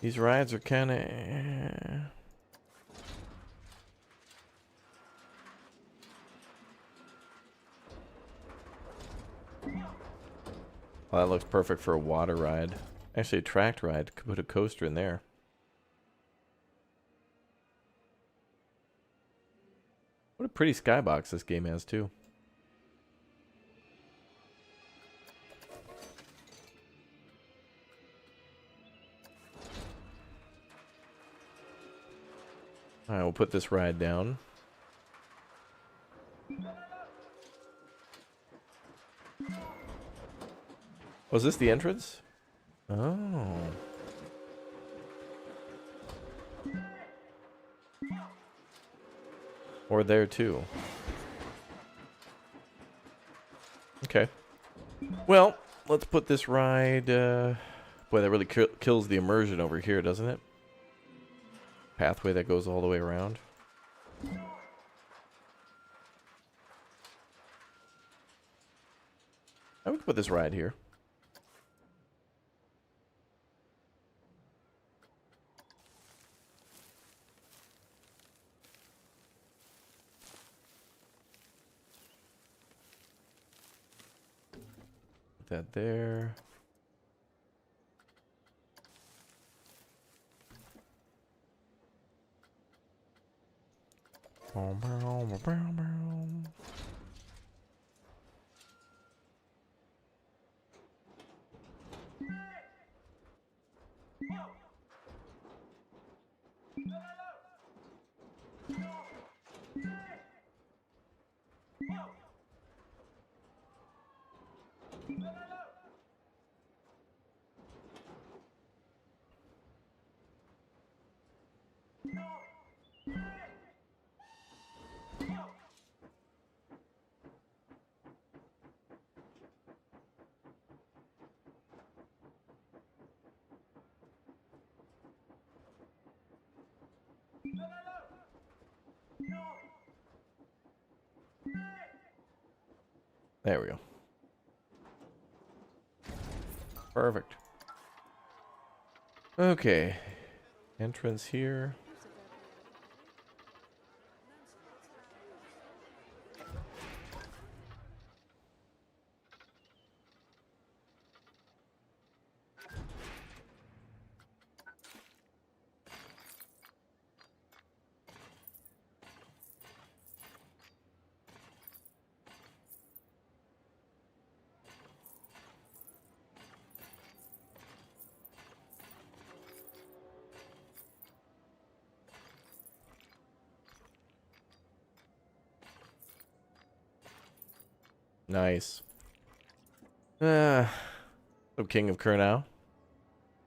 These rides are kind of... Well, that looks perfect for a water ride. Actually, a tracked ride. Could put a coaster in there. What a pretty skybox this game has, too. All right, we'll put this ride down. Was this the entrance? Oh. Or there too. Okay. Well, let's put this ride. Boy, that really kills the immersion over here, doesn't it? Pathway that goes all the way around. I would put this ride here. Put that there. There we go. Perfect. Okay. Entrance here. Nice. So King of Kurnow.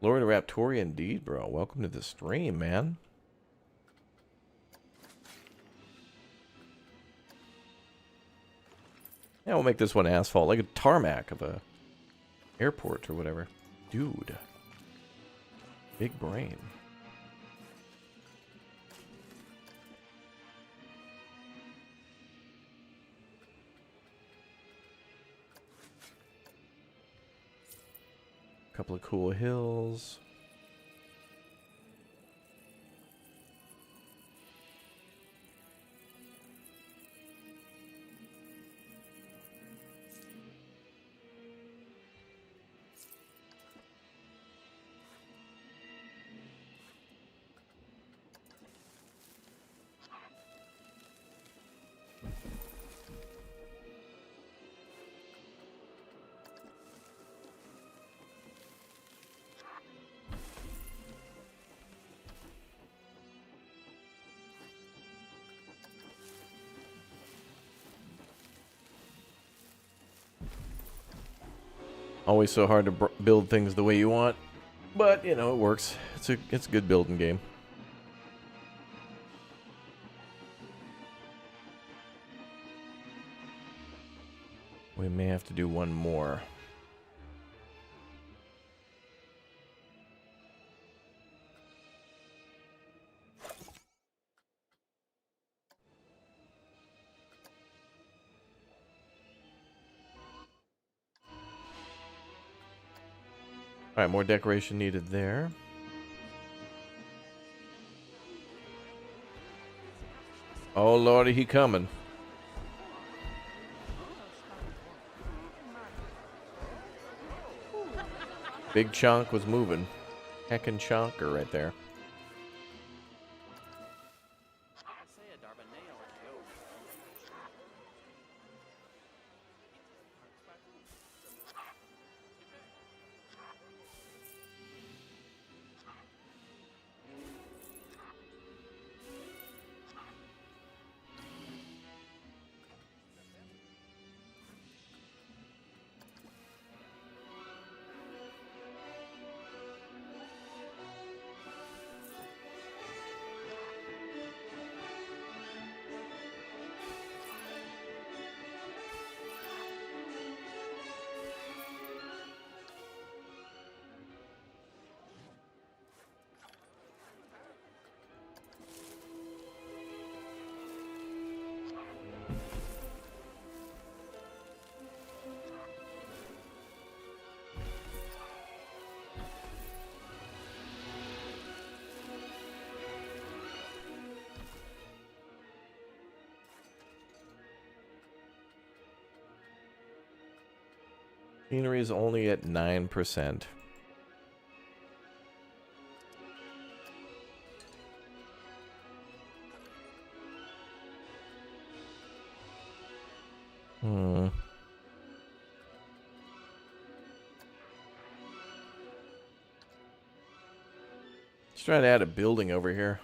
Lord of Raptoria indeed, bro. Welcome to the stream, man. Yeah, we'll make this one asphalt, like a tarmac of a airport or whatever. Dude. Big brain. Couple of cool hills. Always so hard to build things the way you want, but you know it works. It's a good building game. We may have to do one more. All right, more decoration needed there. Oh, Lordy, he coming. Big chunk was moving. Heckin' chonker right there. Scenery is only at 9%. Hmm. Let's try to add a building over here.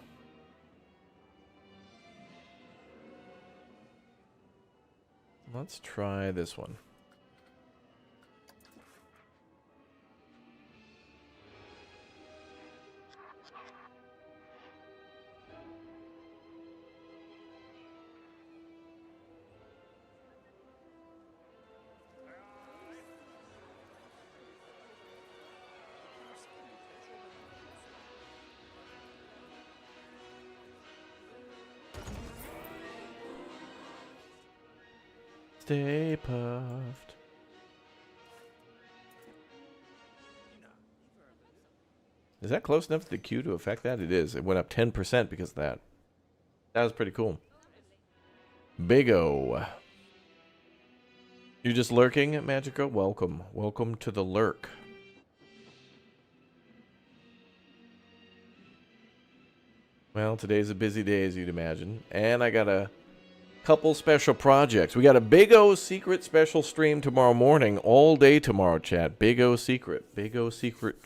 Let's try this one. Stay puffed. Is that close enough to the queue to affect that? It is. It went up 10% because of that. That was pretty cool. Big O. You just lurking at Magico? Welcome. Welcome to the lurk. Well, today's a busy day, as you'd imagine. And I got a couple special projects. We got a Big O secret special stream tomorrow morning, all day tomorrow, chat. Big O secret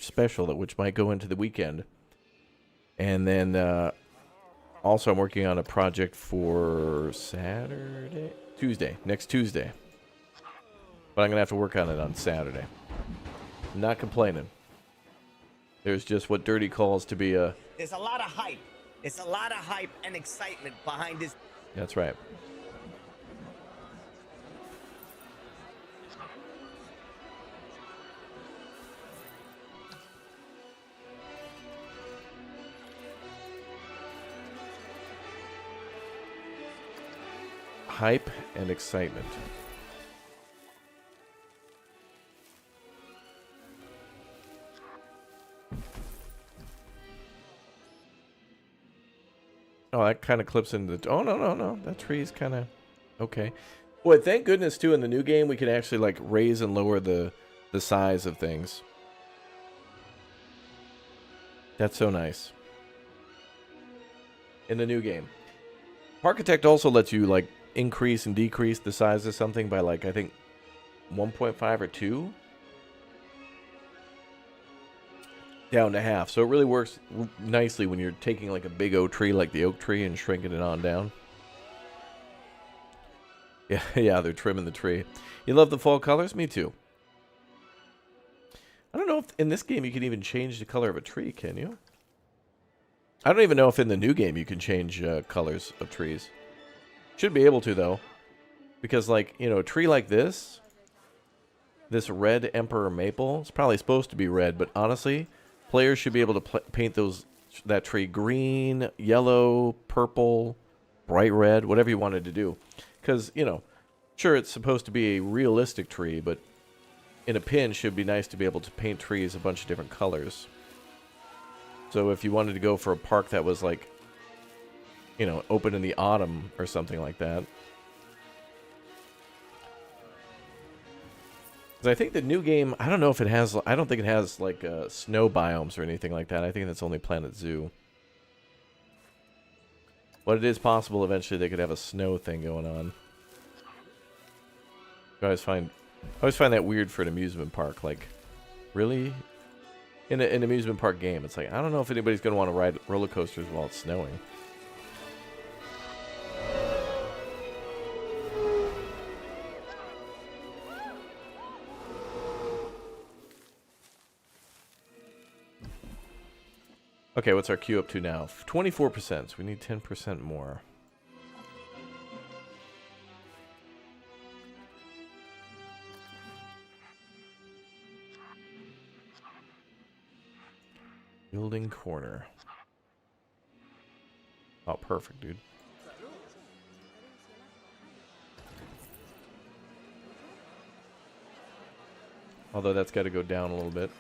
special, that which might go into the weekend. And then also I'm working on a project for Tuesday, next Tuesday. But I'm gonna have to work on it on Saturday. I'm not complaining. There's just what Dirty calls to be a. There's a lot of hype. It's a lot of hype and excitement behind this. That's right. Hype and excitement. Oh, that kind of clips into the... Oh, no. That tree's kind of... Okay. Boy, thank goodness, too, in the new game, we can actually, like, raise and lower the size of things. That's so nice. In the new game. Architect also lets you, like, increase and decrease the size of something by, like, I think 1.5 or 2? Down to half. So it really works nicely when you're taking like a big oak tree like the oak tree and shrinking it on down. Yeah, they're trimming the tree. You love the fall colors? Me too. I don't know if in this game you can even change the color of a tree, can you? I don't even know if in the new game you can change colors of trees. Should be able to, though. Because, like, you know, a tree like this red Emperor Maple, it's probably supposed to be red, but honestly... Players should be able to paint that tree green, yellow, purple, bright red, whatever you wanted to do. Because, you know, sure, it's supposed to be a realistic tree, but in a pinch, it should be nice to be able to paint trees a bunch of different colors. So if you wanted to go for a park that was like, you know, open in the autumn or something like that. I think the new game, I don't know if it has, I don't think it has like snow biomes or anything like that. I think that's only Planet Zoo. But it is possible eventually they could have a snow thing going on. I always find that weird for an amusement park. Like, really? In an amusement park game, it's like, I don't know if anybody's going to want to ride roller coasters while it's snowing. Okay, what's our queue up to now? 24%. So we need 10% more. Building corner. Oh, perfect, dude. Although that's got to go down a little bit.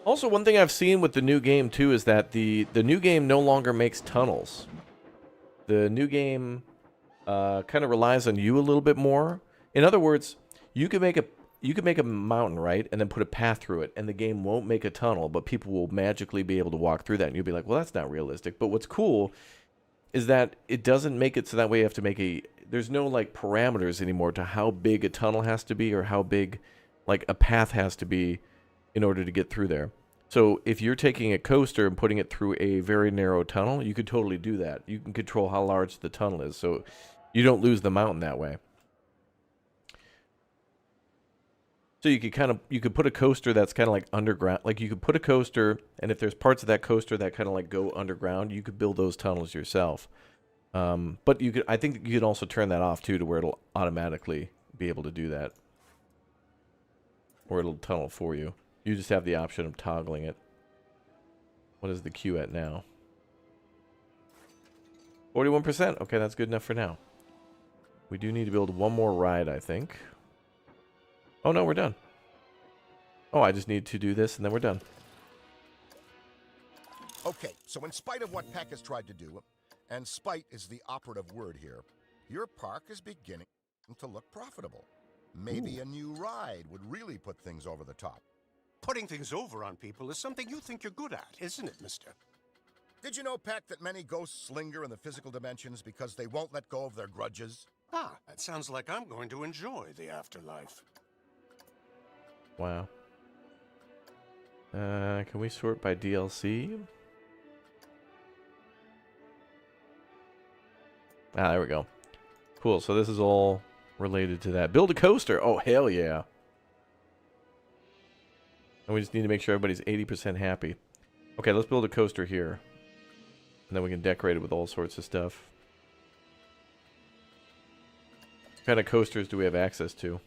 Also, one thing I've seen with the new game, too, is that the new game no longer makes tunnels. The new game kind of relies on you a little bit more. In other words, you could make a mountain, right, and then put a path through it, and the game won't make a tunnel, but people will magically be able to walk through that, and you'll be like, well, that's not realistic. But what's cool is that it doesn't make it so that way you have to make there's no, like, parameters anymore to how big a tunnel has to be or how big, like, a path has to be in order to get through there. So if you're taking a coaster and putting it through a very narrow tunnel, you could totally do that. You can control how large the tunnel is, so you don't lose the mountain that way. So you could put a coaster that's kind of like underground. Like you could put a coaster, and if there's parts of that coaster that kind of like go underground, you could build those tunnels yourself. But I think you can also turn that off too, to where it'll automatically be able to do that, or it'll tunnel for you. You just have the option of toggling it. What is the queue at now? 41%. Okay, that's good enough for now. We do need to build one more ride, I think. Oh, no, we're done. Oh, I just need to do this, and then we're done. Okay, so in spite of what Peck has tried to do, and spite is the operative word here, your park is beginning to look profitable. Maybe a new ride would really put things over the top. Putting things over on people is something you think you're good at, isn't it, mister? Did you know, Peck, that many ghosts linger in the physical dimensions because they won't let go of their grudges? Ah, that sounds like I'm going to enjoy the afterlife. Wow. Can we sort by DLC? Ah, there we go. Cool, so this is all related to that. Build a coaster! Oh, hell yeah. And we just need to make sure everybody's 80% happy. Okay, let's build a coaster here. And then we can decorate it with all sorts of stuff. What kind of coasters do we have access to?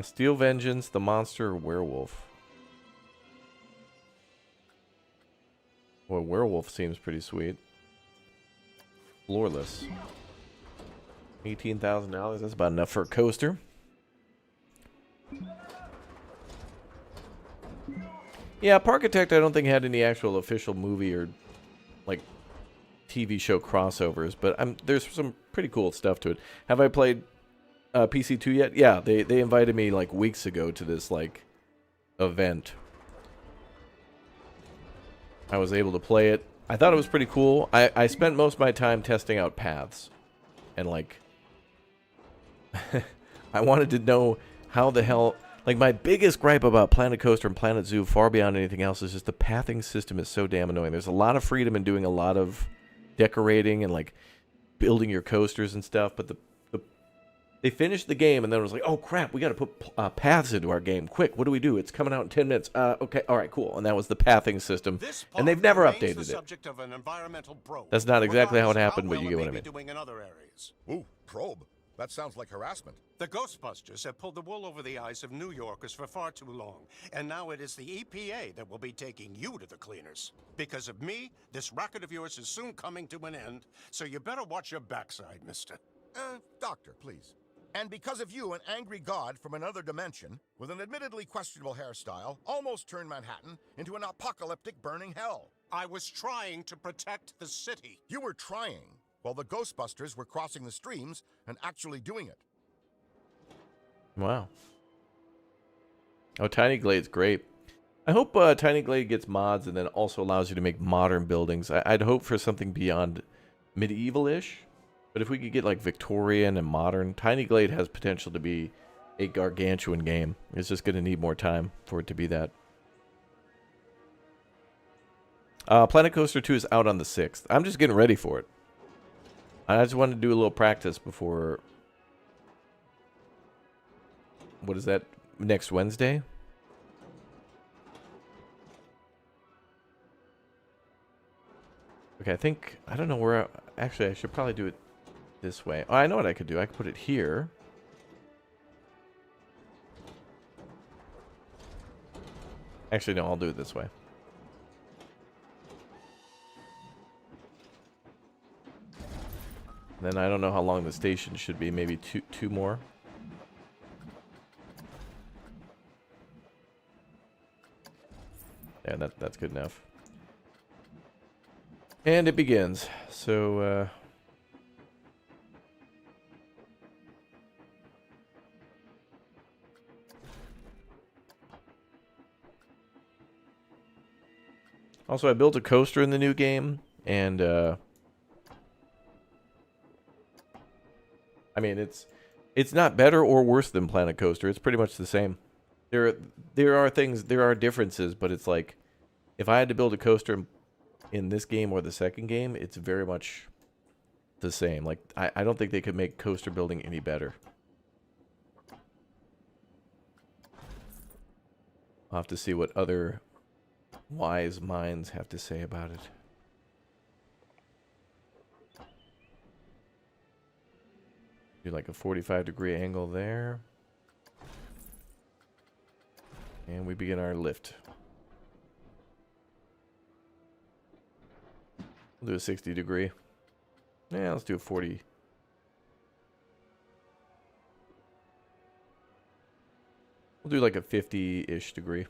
Steel Vengeance, the Monster, or Werewolf? Well, Werewolf seems pretty sweet. Floorless. $18,000. That's about enough for a coaster. Yeah, Parkitect I don't think had any actual official movie or like TV show crossovers, but there's some pretty cool stuff to it. Have I played PC2 yet? Yeah, they invited me like weeks ago to this like event. I was able to play it. I thought it was pretty cool. I spent most of my time testing out paths. And, like, I wanted to know how the hell... Like, my biggest gripe about Planet Coaster and Planet Zoo, far beyond anything else, is just the pathing system is so damn annoying. There's a lot of freedom in doing a lot of decorating and, like, building your coasters and stuff, but they finished the game, and then it was like, oh, crap, we got to put paths into our game. Quick, what do we do? It's coming out in 10 minutes. Okay, all right, cool. And that was the pathing system, and they've never updated it. That's not exactly how it happened, but you get what I mean. Doing in other areas. Ooh, probe. That sounds like harassment. The Ghostbusters have pulled the wool over the eyes of New Yorkers for far too long, and now it is the EPA that will be taking you to the cleaners. Because of me, this racket of yours is soon coming to an end, so you better watch your backside, mister. Doctor, please. And because of you, an angry god from another dimension, with an admittedly questionable hairstyle, almost turned Manhattan into an apocalyptic burning hell. I was trying to protect the city. You were trying, while the Ghostbusters were crossing the streams and actually doing it. Wow. Oh, Tiny Glade's great. I hope Tiny Glade gets mods and then also allows you to make modern buildings. I'd hope for something beyond medieval-ish. But if we could get like Victorian and modern, Tiny Glade has potential to be a gargantuan game. It's just going to need more time for it to be that. Planet Coaster 2 is out on the 6th. I'm just getting ready for it. I just wanted to do a little practice before... What is that? Next Wednesday? Okay, I don't know where... Actually, I should probably do it this way. Oh, I know what I could do. I could put it here. Actually, no, I'll do it this way. Then I don't know how long the station should be. Maybe two more. Yeah, that's good enough. And it begins. So, also, I built a coaster in the new game, and I mean, it's not better or worse than Planet Coaster. It's pretty much the same. There are differences, but it's like if I had to build a coaster in this game or the second game, it's very much the same. Like I don't think they could make coaster building any better. I'll have to see what other wise minds have to say about it. Do like a 45-degree angle there. And we begin our lift. We'll do a 60-degree. Yeah, let's do a 40. We'll do like a 50-ish degree.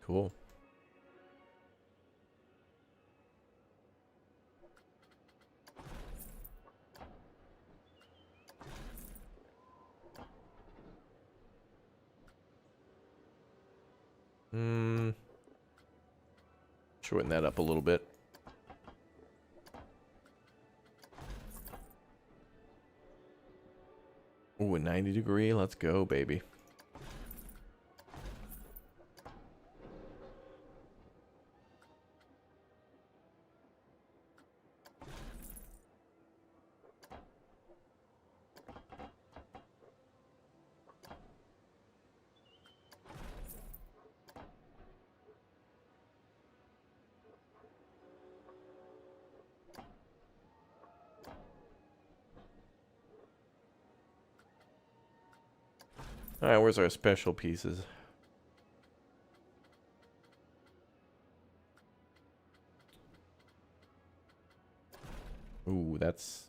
Cool. Shorten that up a little bit. Ooh, a 90-degree. Let's go, baby. All right, where's our special pieces? Ooh, that's...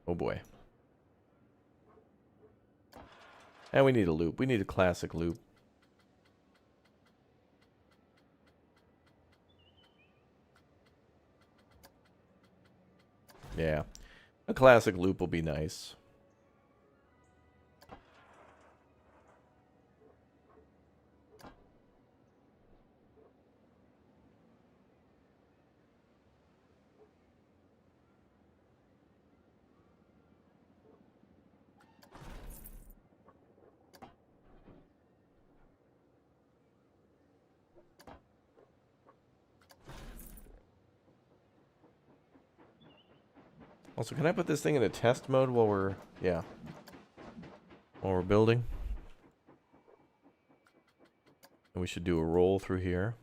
Oh boy. And we need a loop. We need a classic loop. Yeah. A classic loop will be nice. Also, can I put this thing in a test mode while we're... Yeah. While we're building? And we should do a roll through here.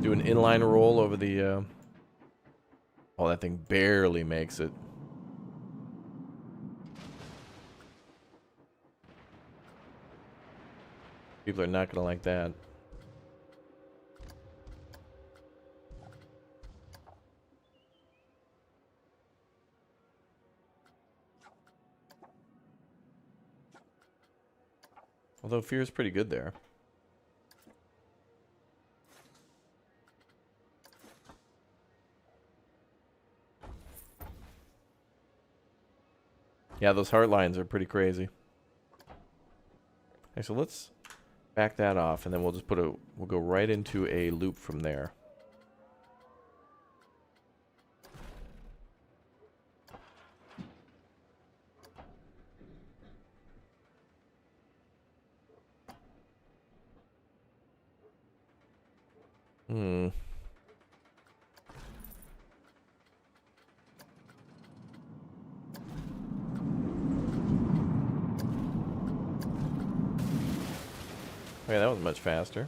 Do an inline roll over the... Oh, that thing barely makes it. People are not gonna like that. Although Fear's pretty good there. Yeah, those heart lines are pretty crazy. Okay, so let's back that off, and then we'll just we'll go right into a loop from there. Hmm. Okay, that was much faster.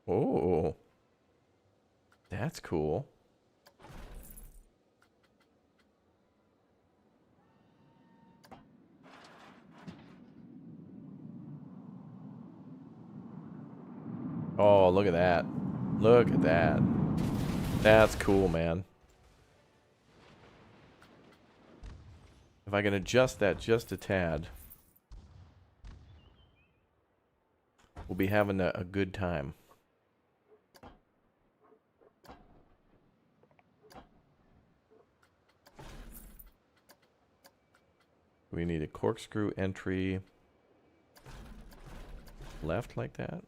Oh, that's cool. Oh, look at that. Look at that. That's cool, man. If I can adjust that just a tad, we'll be having a good time. We need a corkscrew entry left like that.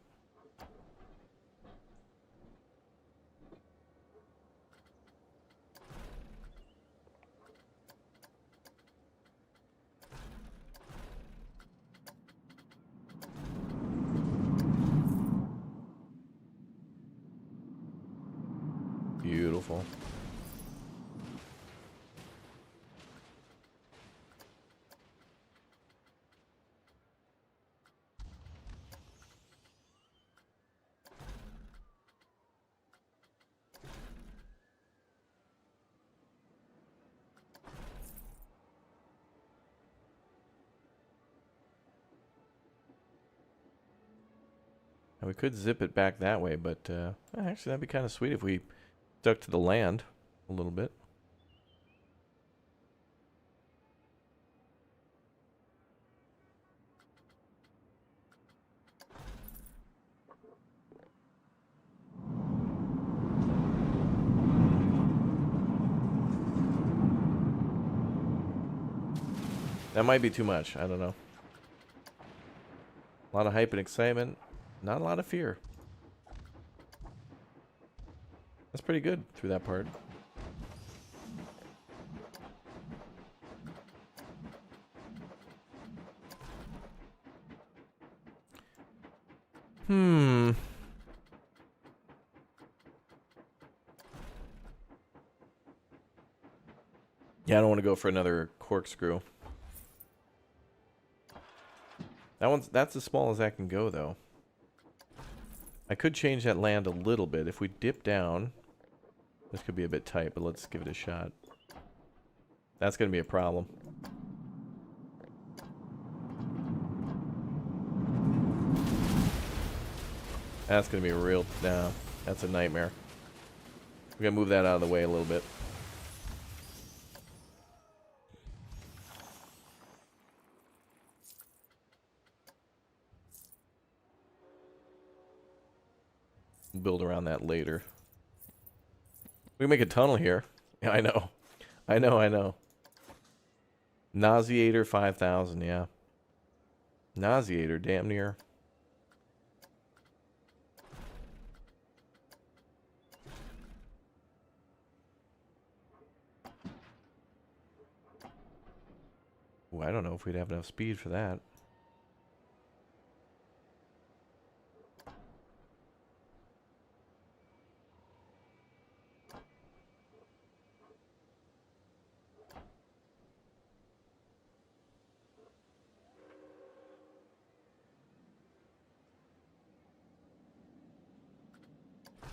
Beautiful. And we could zip it back that way, but actually that'd be kind of sweet if we stuck to the land a little bit. That might be too much. I don't know. A lot of hype and excitement. Not a lot of fear. That's pretty good through that part. Hmm. Yeah, I don't want to go for another corkscrew. That's as small as I can go, though. I could change that land a little bit. If we dip down, this could be a bit tight, but let's give it a shot. That's going to be a problem. That's going to be a real... No, that's a nightmare. We're going to move that out of the way a little bit. Build around that later. We can make a tunnel here. Yeah, I know. I know. Nauseator 5000, yeah. Nauseator, damn near. Ooh, I don't know if we'd have enough speed for that.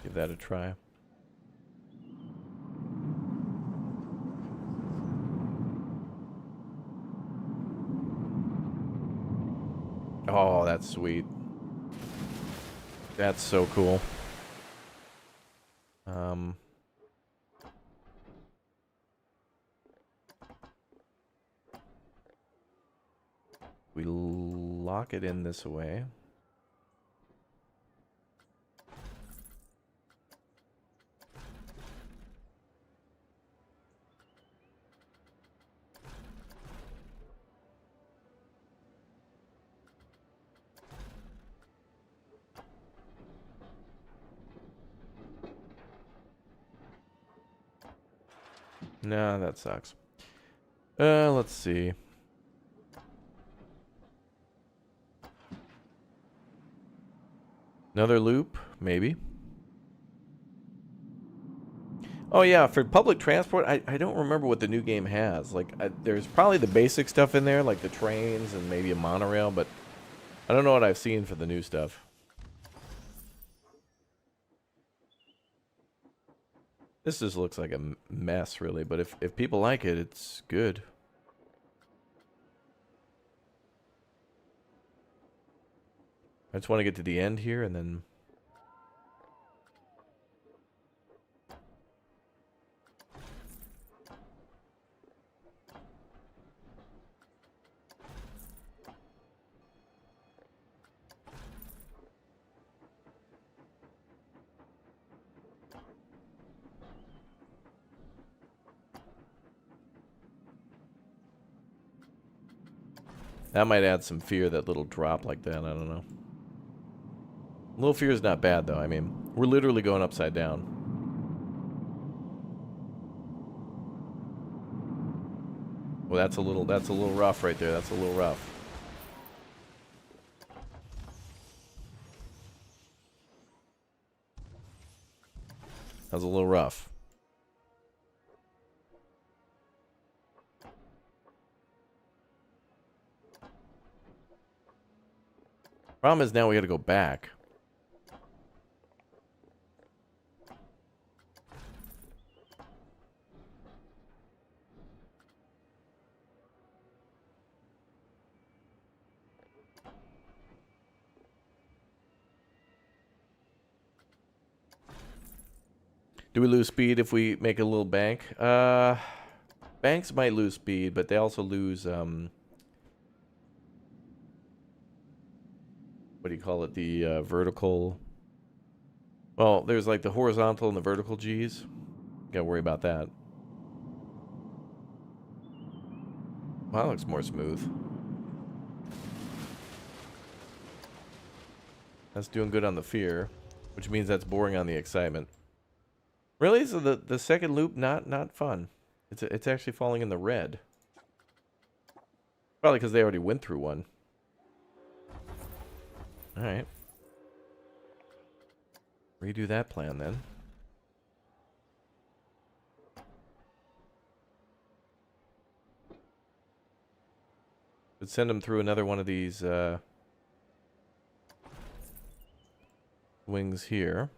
Give that a try. Oh, that's sweet. That's so cool. We lock it in this way. No, that sucks. Let's see. Another loop, maybe. Oh yeah, for public transport, I don't remember what the new game has. Like, there's probably the basic stuff in there, like the trains and maybe a monorail, but I don't know what I've seen for the new stuff. This just looks like a mess, really, but if people like it, it's good. I just want to get to the end here, and then... That might add some fear, that little drop like that, I don't know. Little fear is not bad, though. I mean, we're literally going upside down. Well, that's a little rough right there. That's a little rough. That's a little rough. Problem is now we got to go back. Do we lose speed if we make a little bank? Banks might lose speed, but they also lose, what do you call it? The vertical. Well, there's like the horizontal and the vertical G's. Gotta worry about that. Well, that looks more smooth. That's doing good on the fear, which means that's boring on the excitement. Really? So the second loop not fun. It's actually falling in the red. Probably because they already went through one. All right. Redo that plan then. Could send them through another one of these wings here.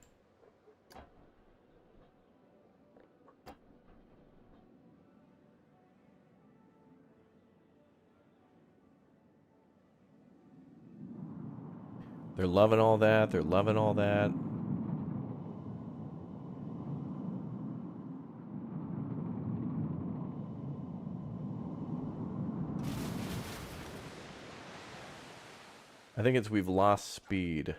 They're loving all that. They're loving all that. I think it's we've lost speed.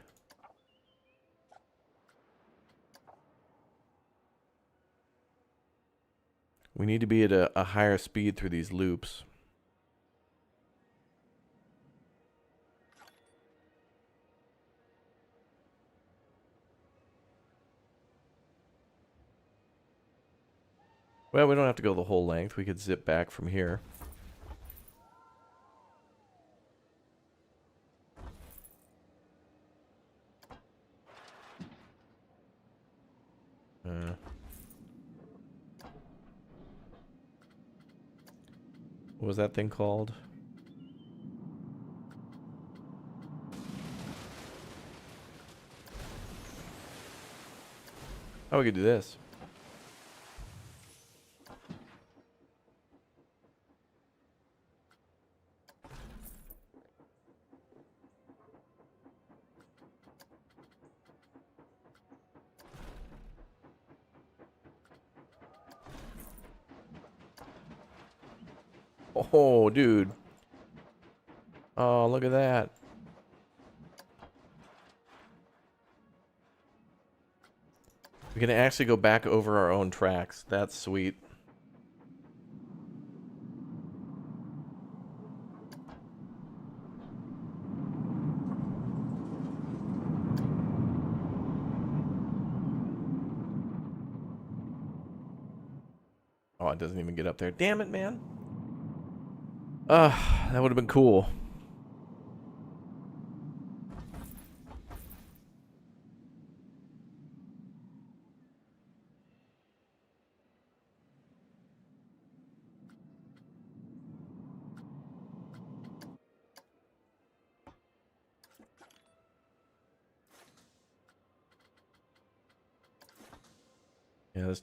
We need to be at a higher speed through these loops. Well, we don't have to go the whole length. We could zip back from here. What was that thing called? Oh, we could do this. Oh, dude. Oh, look at that. We can actually go back over our own tracks. That's sweet. Oh, it doesn't even get up there. Damn it, man. That would have been cool. Yeah, this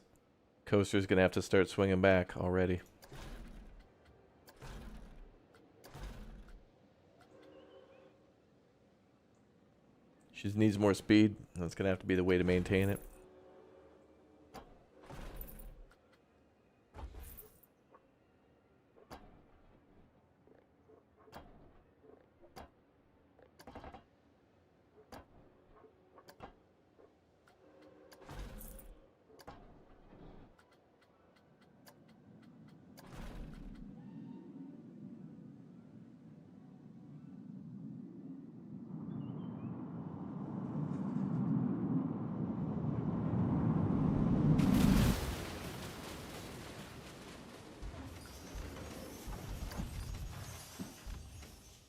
coaster's gonna have to start swinging back already. She just needs more speed. That's gonna have to be the way to maintain it.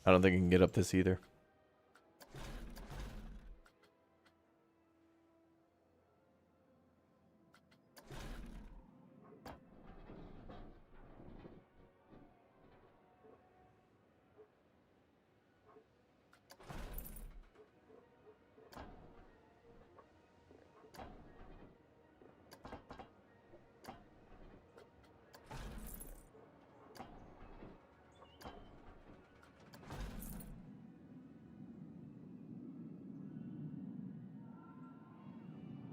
I don't think I can get up this either.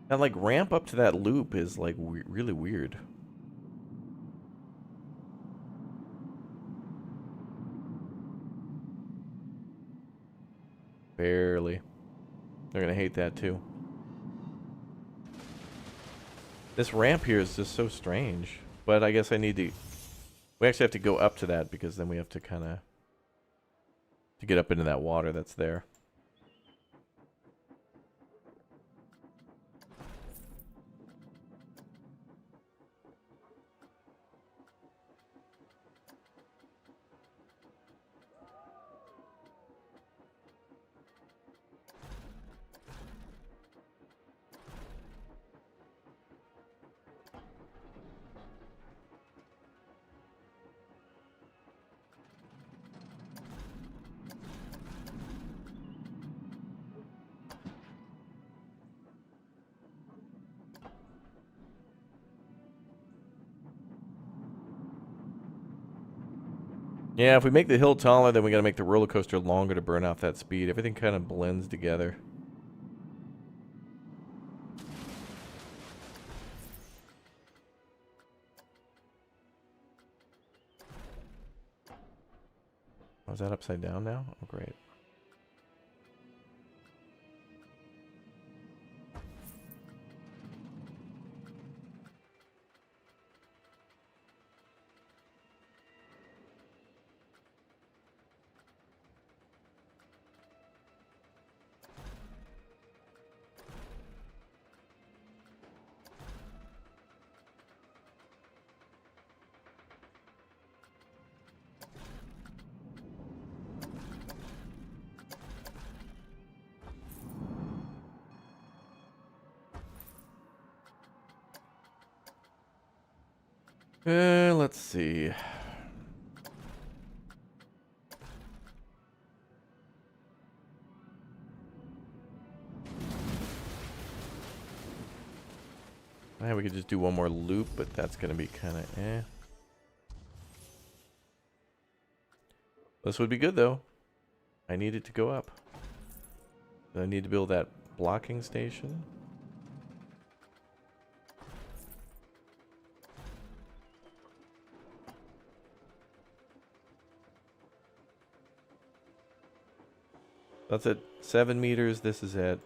That like ramp up to that loop is like really weird. Barely. They're gonna hate that too. This ramp here is just so strange. But I guess I need to... We actually have to go up to that because then we have to kind of... to get up into that water that's there. Yeah, if we make the hill taller, then we gotta make the roller coaster longer to burn off that speed. Everything kind of blends together. Oh, is that upside down now? Oh, great. Let's see. Yeah, we could just do one more loop, but that's gonna be kind of eh. This would be good though. I need it to go up. I need to build that blocking station. That's at 7 meters. This is at...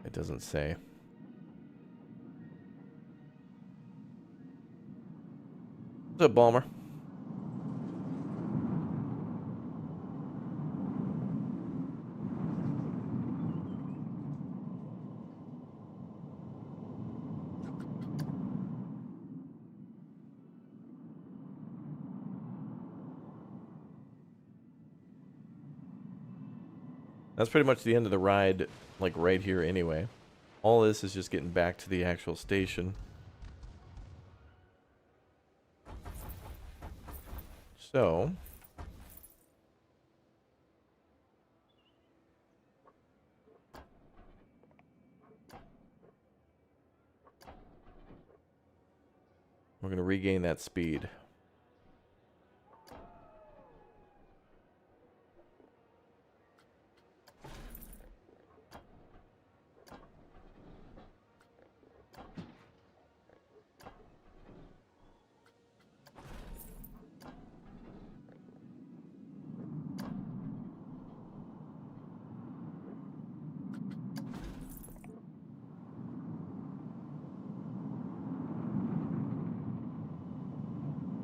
It doesn't say. What's up, Balmer? That's pretty much the end of the ride, like right here anyway. All this is just getting back to the actual station. So... we're going to regain that speed.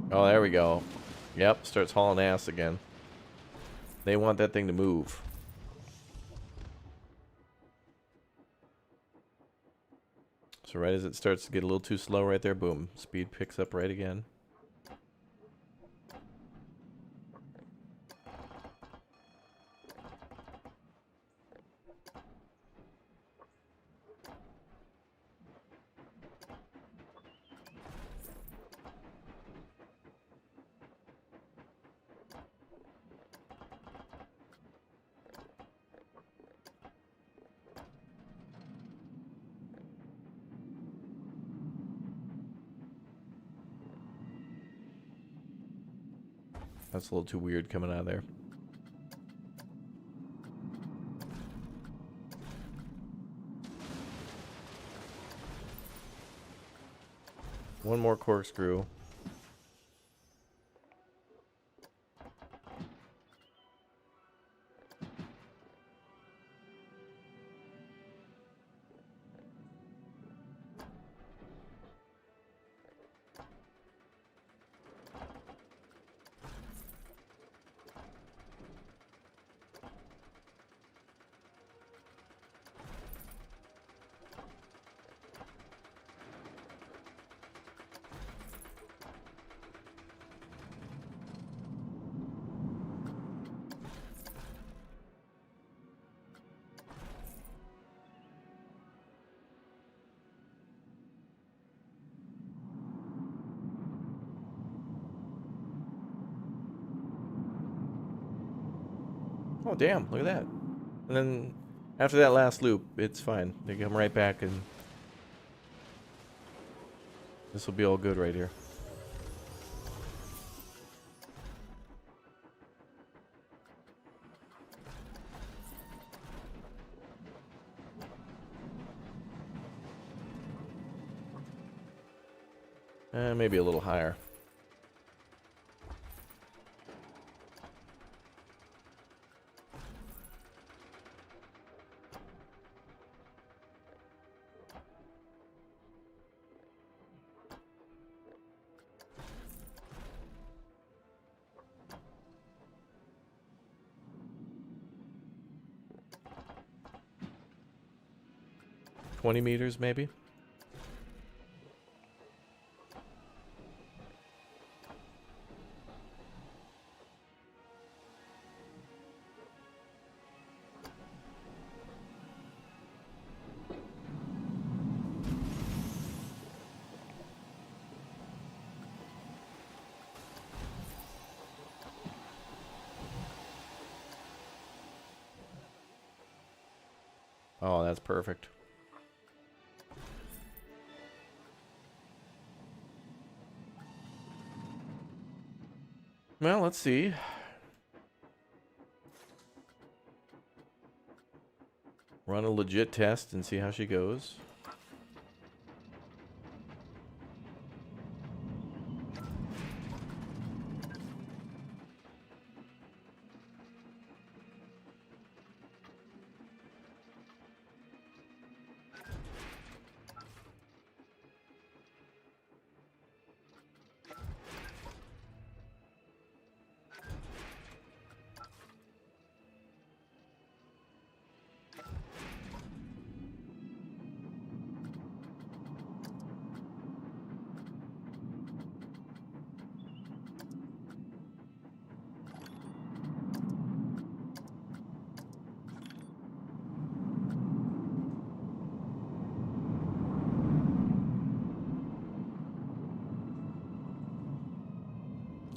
Oh, there we go. Yep, starts hauling ass again. They want that thing to move. So right as it starts to get a little too slow right there, boom, speed picks up right again. That's a little too weird coming out of there. One more corkscrew. Oh, damn, look at that. And then after that last loop, it's fine. They come right back and this will be all good right here. Maybe a little higher. $20 meters, maybe? Oh, that's perfect. Well, let's see. Run a legit test and see how she goes.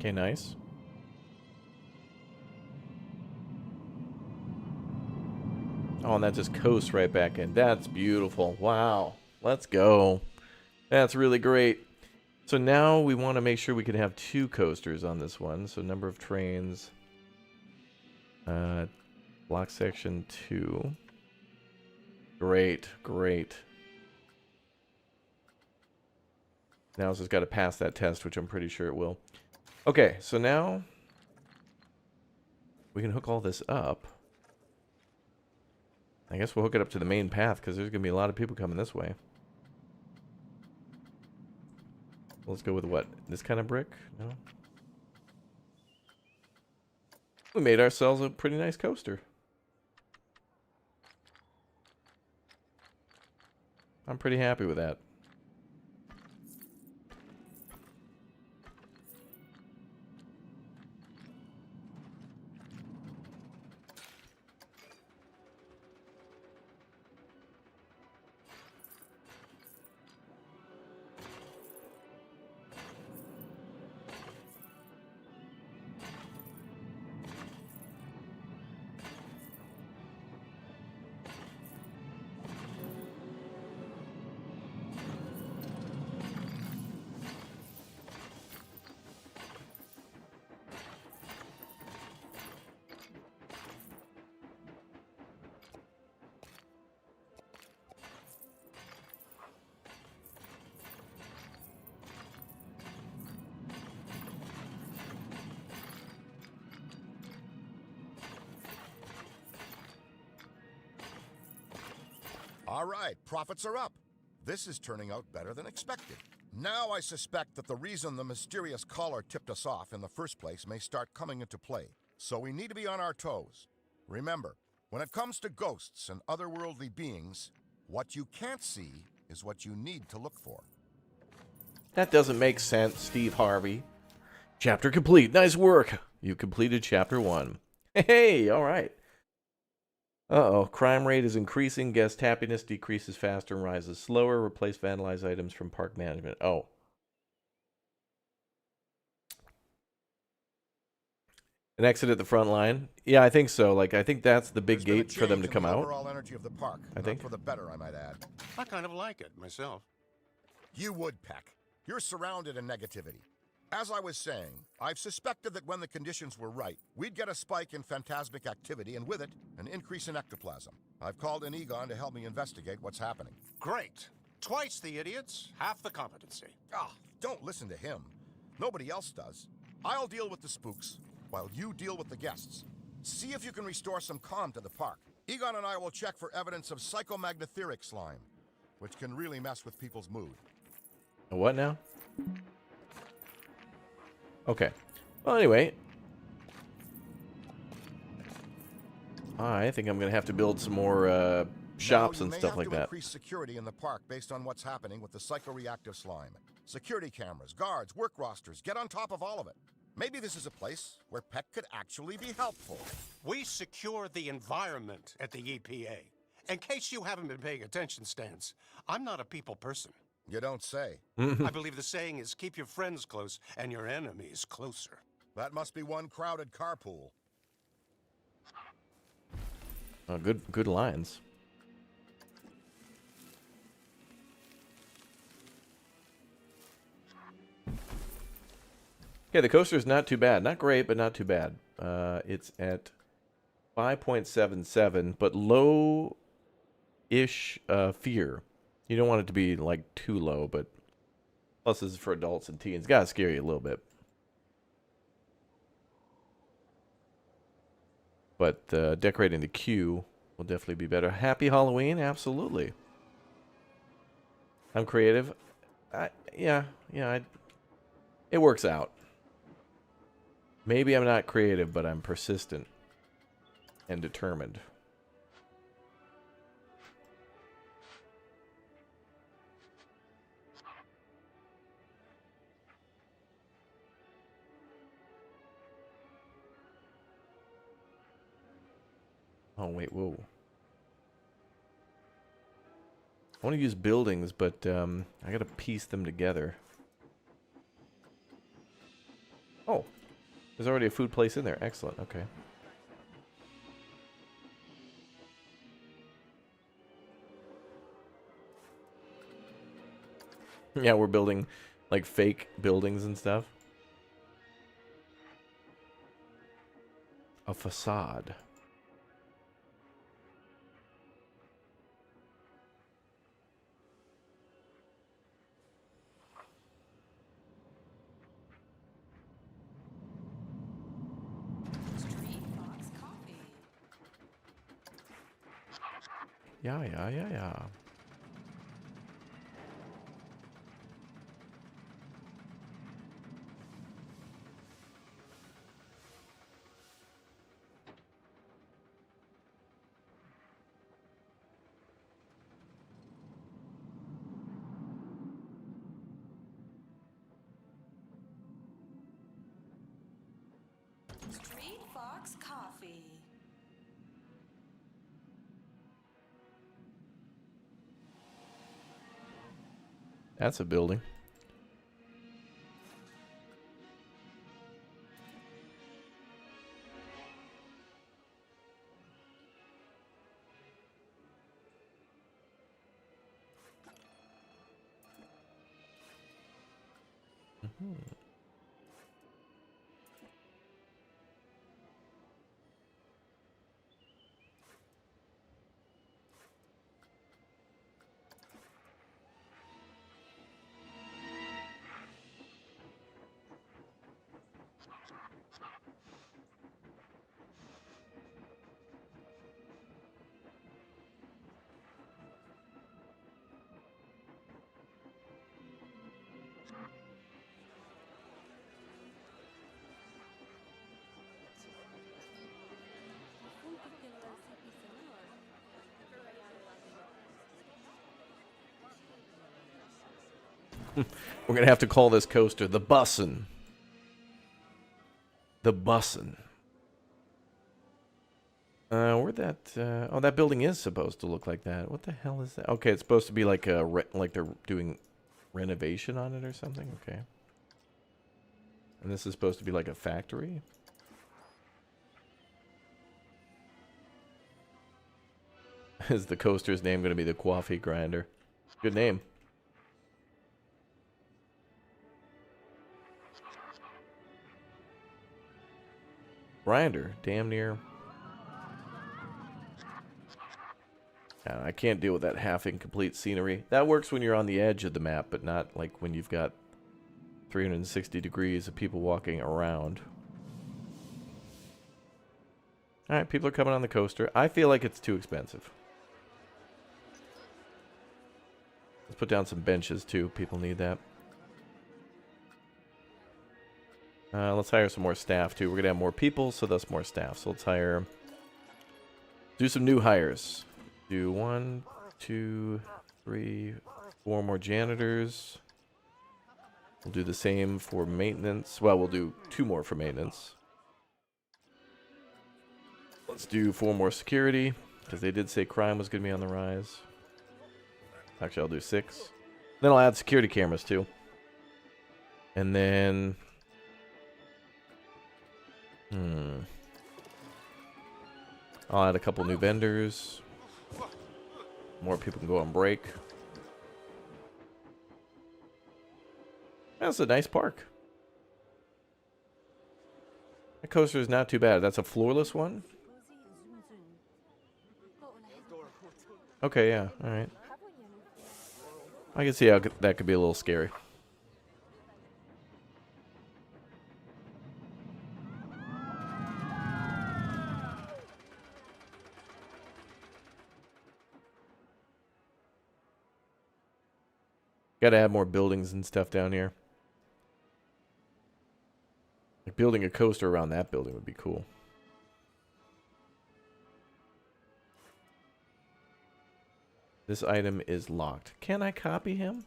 Okay, nice. Oh, and that just coasts right back in. That's beautiful. Wow. Let's go. That's really great. So now we want to make sure we can have 2 coasters on this one. So number of trains. Block section 2. Great, great. Now it's just got to pass that test, which I'm pretty sure it will. Okay, so now we can hook all this up. I guess we'll hook it up to the main path because there's going to be a lot of people coming this way. Let's go with what? This kind of brick? No? We made ourselves a pretty nice coaster. I'm pretty happy with that. All right, profits are up. This is turning out better than expected. Now I suspect that the reason the mysterious caller tipped us off in the first place may start coming into play. So we need to be on our toes. Remember, when it comes to ghosts and otherworldly beings, what you can't see is what you need to look for. That doesn't make sense, Steve Harvey. Chapter complete. Nice work. You completed chapter 1. Hey, all right. Uh-oh. Crime rate is increasing. Guest happiness decreases faster and rises slower. Replace vandalized items from park management. Oh. An exit at the front line? Yeah, I think so. Like, I think that's the big gate for them to come out. Overall energy of the park, I think. for the better, I might add. I kind of like it myself. You would, Peck. You're surrounded in negativity. As I was saying, I've suspected that when the conditions were right, we'd get a spike in phantasmic activity and with it, an increase in ectoplasm. I've called in Egon to help me investigate what's happening. Great. Twice the idiots, half the competency. Ah, don't listen to him. Nobody else does. I'll deal with the spooks, while you deal with the guests. See if you can restore some calm to the park. Egon and I will check for evidence of psychomagnetheric slime, which can really mess with people's mood. What now? Okay. Well, anyway. I think I'm going to have to build some more shops and stuff like that. Increase security in the park based on what's happening with the psychoreactive slime. Security cameras, guards, work rosters, get on top of all of it. Maybe this is a place where Peck could actually be helpful. We secure the environment at the EPA. In case you haven't been paying attention, Stans, I'm not a people person. You don't say. I believe the saying is keep your friends close and your enemies closer. That must be one crowded carpool. Oh, good lines. Okay, the coaster's not too bad. Not great, but not too bad. It's at 5.77, but low-ish fear. You don't want it to be, like, too low, but plus this is for adults and teens. Gotta scare you a little bit. But decorating the queue will definitely be better. Happy Halloween? Absolutely. I'm creative. It works out. Maybe I'm not creative, but I'm persistent and determined. Oh, wait, whoa. I want to use buildings, but I gotta piece them together. Oh, There's already a food place in there. Excellent. Okay. Yeah, we're building like fake buildings and stuff. A facade. Yeah, yeah, yeah, yeah. Street Fox Coffee. That's a building. We're gonna have to call this coaster the Bussin'. The Bussin'. Where'd that? Oh, that building is supposed to look like that. What the hell is that? Okay, it's supposed to be like a like they're doing renovation on it or something. Okay. And this is supposed to be like a factory. Is the coaster's name going to be the Coffee Grinder? Good name. Grinder, damn near. I can't deal with that half incomplete scenery. That works when you're on the edge of the map, but not like when you've got 360 degrees of people walking around. Alright, people are coming on the coaster. I feel like it's too expensive. Let's put down some benches too. People need that. Let's hire some more staff too. We're going to have more people, so that's more staff. So let's hire... Do some new hires. Do 1, 2, 3, 4 more janitors. We'll do the same for maintenance. Well, we'll do 2 more for maintenance. Let's do 4 more security, because they did say crime was going to be on the rise. Actually, I'll do 6. Then I'll add security cameras too. And then... I'll add a couple new vendors. More people can go on break. That's a nice park. That coaster is not too bad. That's a floorless one? Okay, yeah. Alright. I can see how that could be a little scary. Gotta add more buildings and stuff down here. Like building a coaster around that building would be cool. This item is locked. Can I copy him?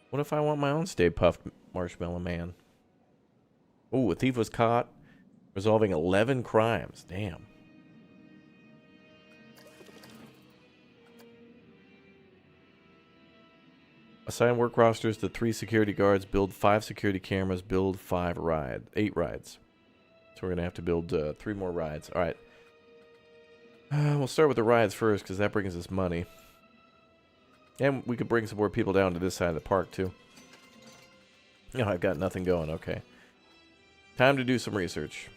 What if I want my own Stay Puft Marshmallow Man? Oh, a thief was caught resolving 11 crimes. Damn. Assign work rosters to 3 security guards. Build 5 security cameras. Build 8 rides. So we're gonna have to build 3 more rides. All right. We'll start with the rides first because that brings us money. And we could bring some more people down to this side of the park too. No, I've got nothing going. Okay. Time to do some research.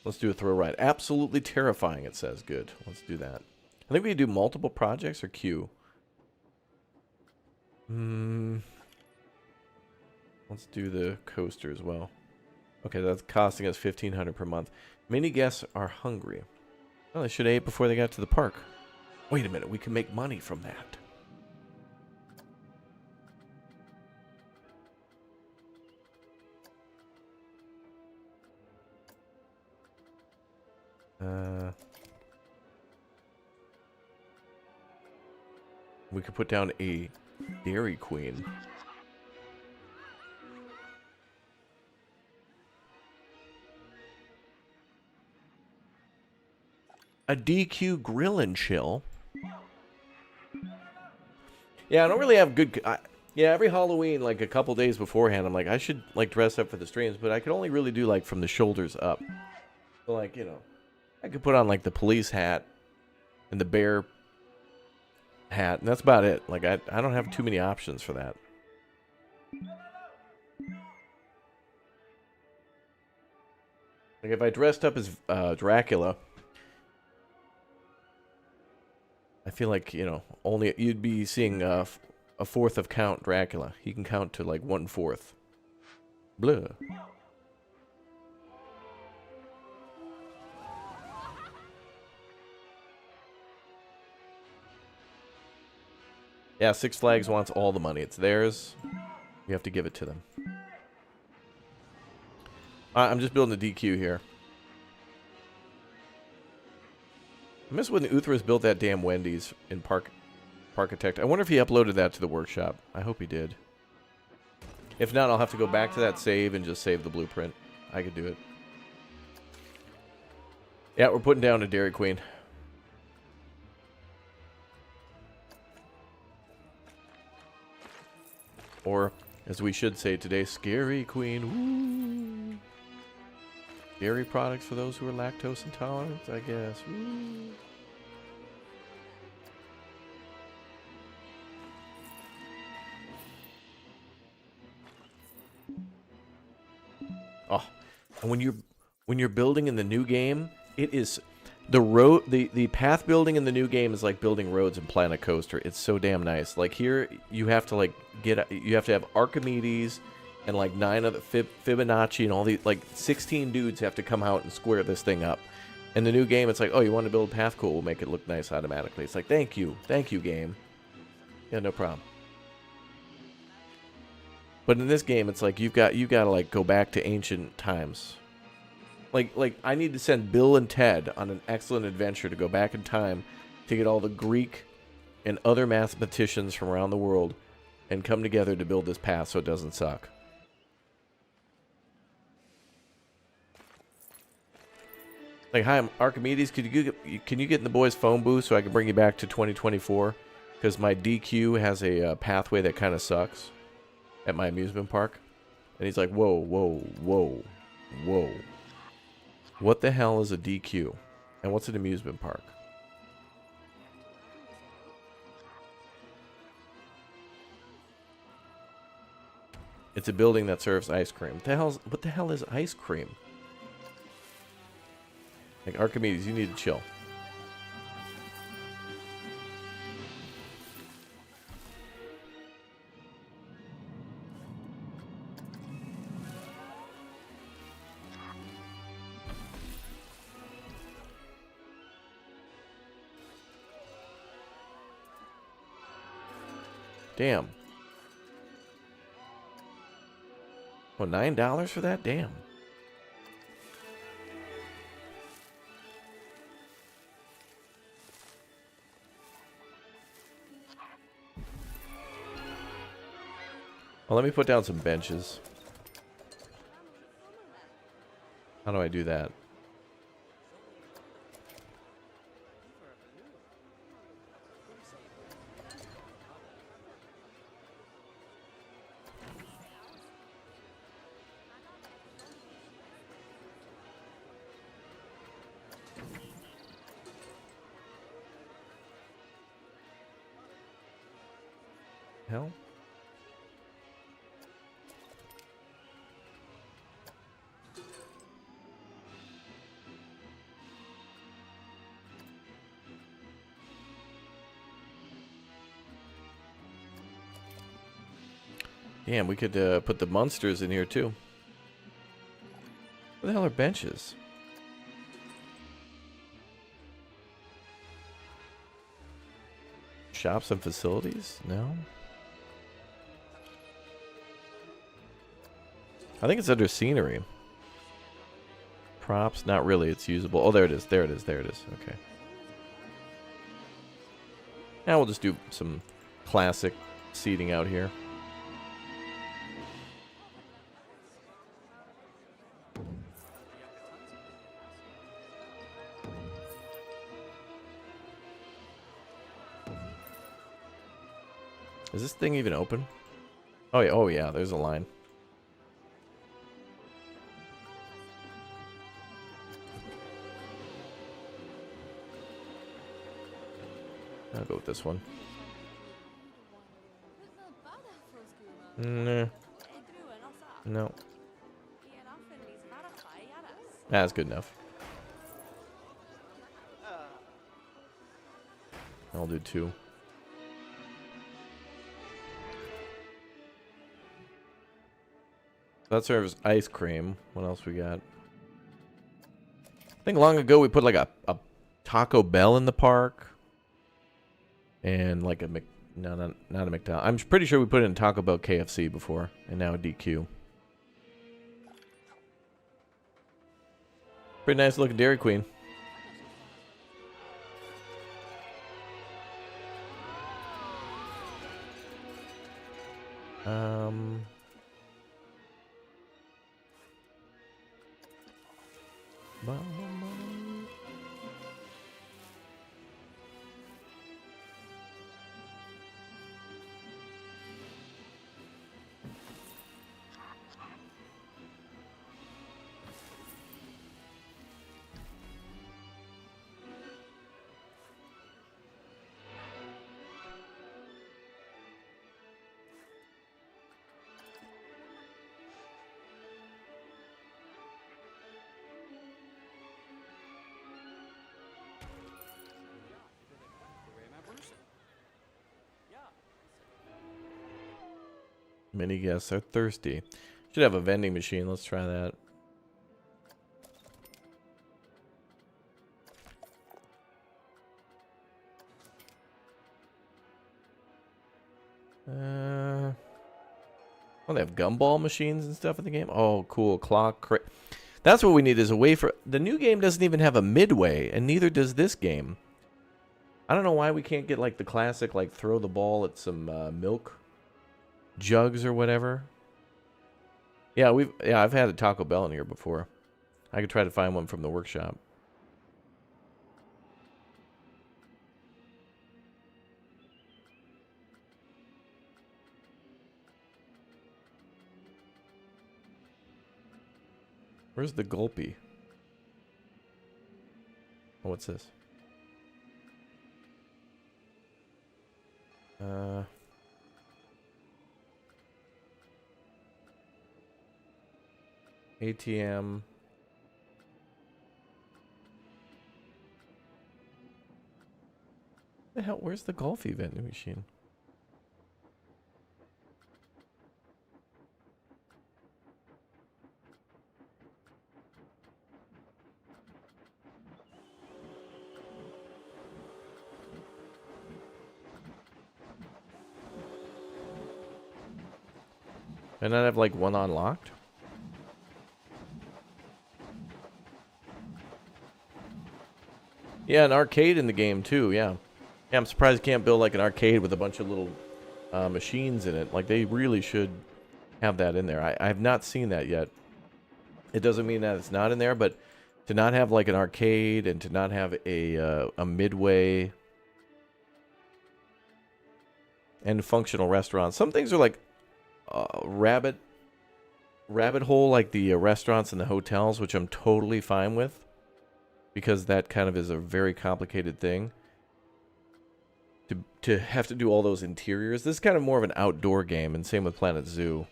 Let's do a thrill ride. Absolutely terrifying, it says. Good. Let's do that. I think we can do multiple projects or queue. Let's do the coaster as well. Okay, that's costing us $1,500 per month. Many guests are hungry. Well, they should have ate before they got to the park. Wait a minute, we can make money from that. We could put down a Dairy Queen. A DQ Grill and Chill. Yeah, I don't really have good... yeah, every Halloween, like a couple days beforehand, I'm like, I should like dress up for the streams, but I could only really do like from the shoulders up. So like, you know, I could put on like the police hat and the bear hat, and that's about it. Like, I don't have too many options for that. Like, if I dressed up as Dracula, I feel like, you know, only you'd be seeing a fourth of Count Dracula. He can count to like 1/4. Blah. Yeah, Six Flags wants all the money. It's theirs. You have to give it to them. I'm just building a DQ here. I miss when Uthras built that damn Wendy's in Parkitect. I wonder if he uploaded that to the workshop. I hope he did. If not, I'll have to go back to that save and just save the blueprint. I could do it. Yeah, we're putting down a Dairy Queen. Or, as we should say today, Scary Queen. Woo. Dairy products for those who are lactose intolerant, I guess. Woo. Oh, and when you're building in the new game, it is the path building in the new game is like building roads in Planet Coaster. It's so damn nice. Like here, you have to like you have to have Archimedes and like 9 other Fibonacci and all these like 16 dudes have to come out and square this thing up. In the new game, it's like, oh, you want to build a path? Cool, we'll make it look nice automatically. It's like, thank you, game. Yeah, no problem. But in this game, it's like you got to like go back to ancient times. Like I need to send Bill and Ted on an excellent adventure to go back in time to get all the Greek and other mathematicians from around the world and come together to build this path so it doesn't suck. Like, hi, I'm Archimedes. Can you get in the boys' phone booth so I can bring you back to 2024? Because my DQ has a pathway that kind of sucks at my amusement park. And he's like, whoa, whoa, whoa, whoa. What the hell is a DQ? And what's an amusement park? It's a building that serves ice cream. What the hell is ice cream? Like, Archimedes, you need to chill. Damn. Oh, $9 for that? Damn. Well, let me put down some benches. How do I do that? Hell? Damn, we could put the monsters in here too. What the hell are benches? Shops and facilities? No. I think it's under scenery. Props? Not really. It's usable. Oh, there it is. There it is. There it is. Okay. Now we'll just do some classic seating out here. Is this thing even open? Oh yeah, there's a line. I'll go with this one. Nah. No. That's good enough. I'll do 2. That serves ice cream. What else we got? I think long ago we put like a Taco Bell in the park. And like a no, not a McDonald's. I'm pretty sure we put in Taco Bell KFC before. And now a DQ. Pretty nice looking Dairy Queen. Many guests are thirsty. Should have a vending machine. Let's try that. Oh, they have gumball machines and stuff in the game. Oh, cool. That's what we need, is a way for... The new game doesn't even have a midway, and neither does this game. I don't know why we can't get like the classic, like throw the ball at some milk jugs or whatever. Yeah, I've had a Taco Bell in here before. I could try to find one from the workshop. Where's the gulpy? Oh, what's this? ATM. The hell? Where's the Golfy vending machine? And I have like one unlocked. Yeah, an arcade in the game too. Yeah, I'm surprised you can't build like an arcade with a bunch of little machines in it. Like they really should have that in there. I have not seen that yet. It doesn't mean that it's not in there, but to not have like an arcade and to not have a midway and functional restaurants. Some things are like rabbit hole, like the restaurants and the hotels, which I'm totally fine with because that kind of is a very complicated thing. To have to do all those interiors. This is kind of more of an outdoor game, and same with Planet Zoo.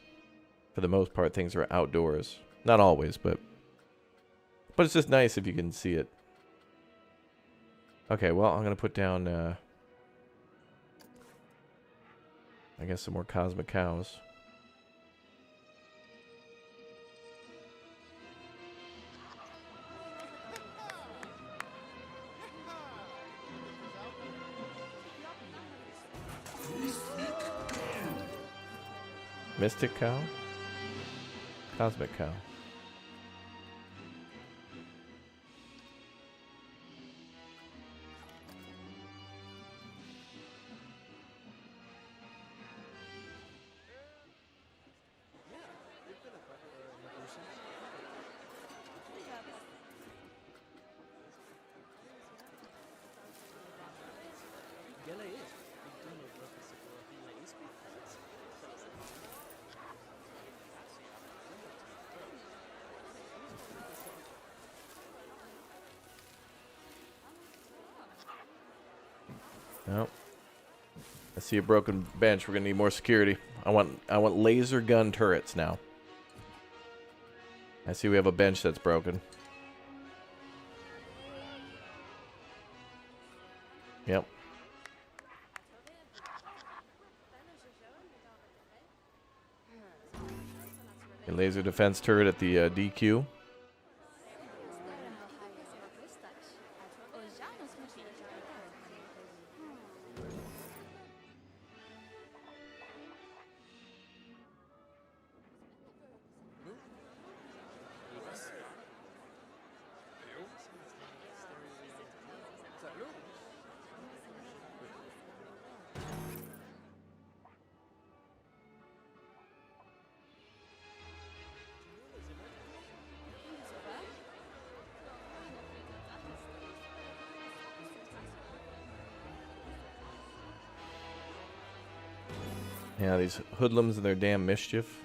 For the most part, things are outdoors. Not always, but it's just nice if you can see it. Okay, well, I'm going to put down, I guess some more Cosmic Cows. Mystic Cow? Cosmic Cow. Nope. I see a broken bench. We're gonna need more security. I want laser gun turrets now. I see we have a bench that's broken. Yep. A laser defense turret at the DQ. Yeah, these hoodlums and their damn mischief.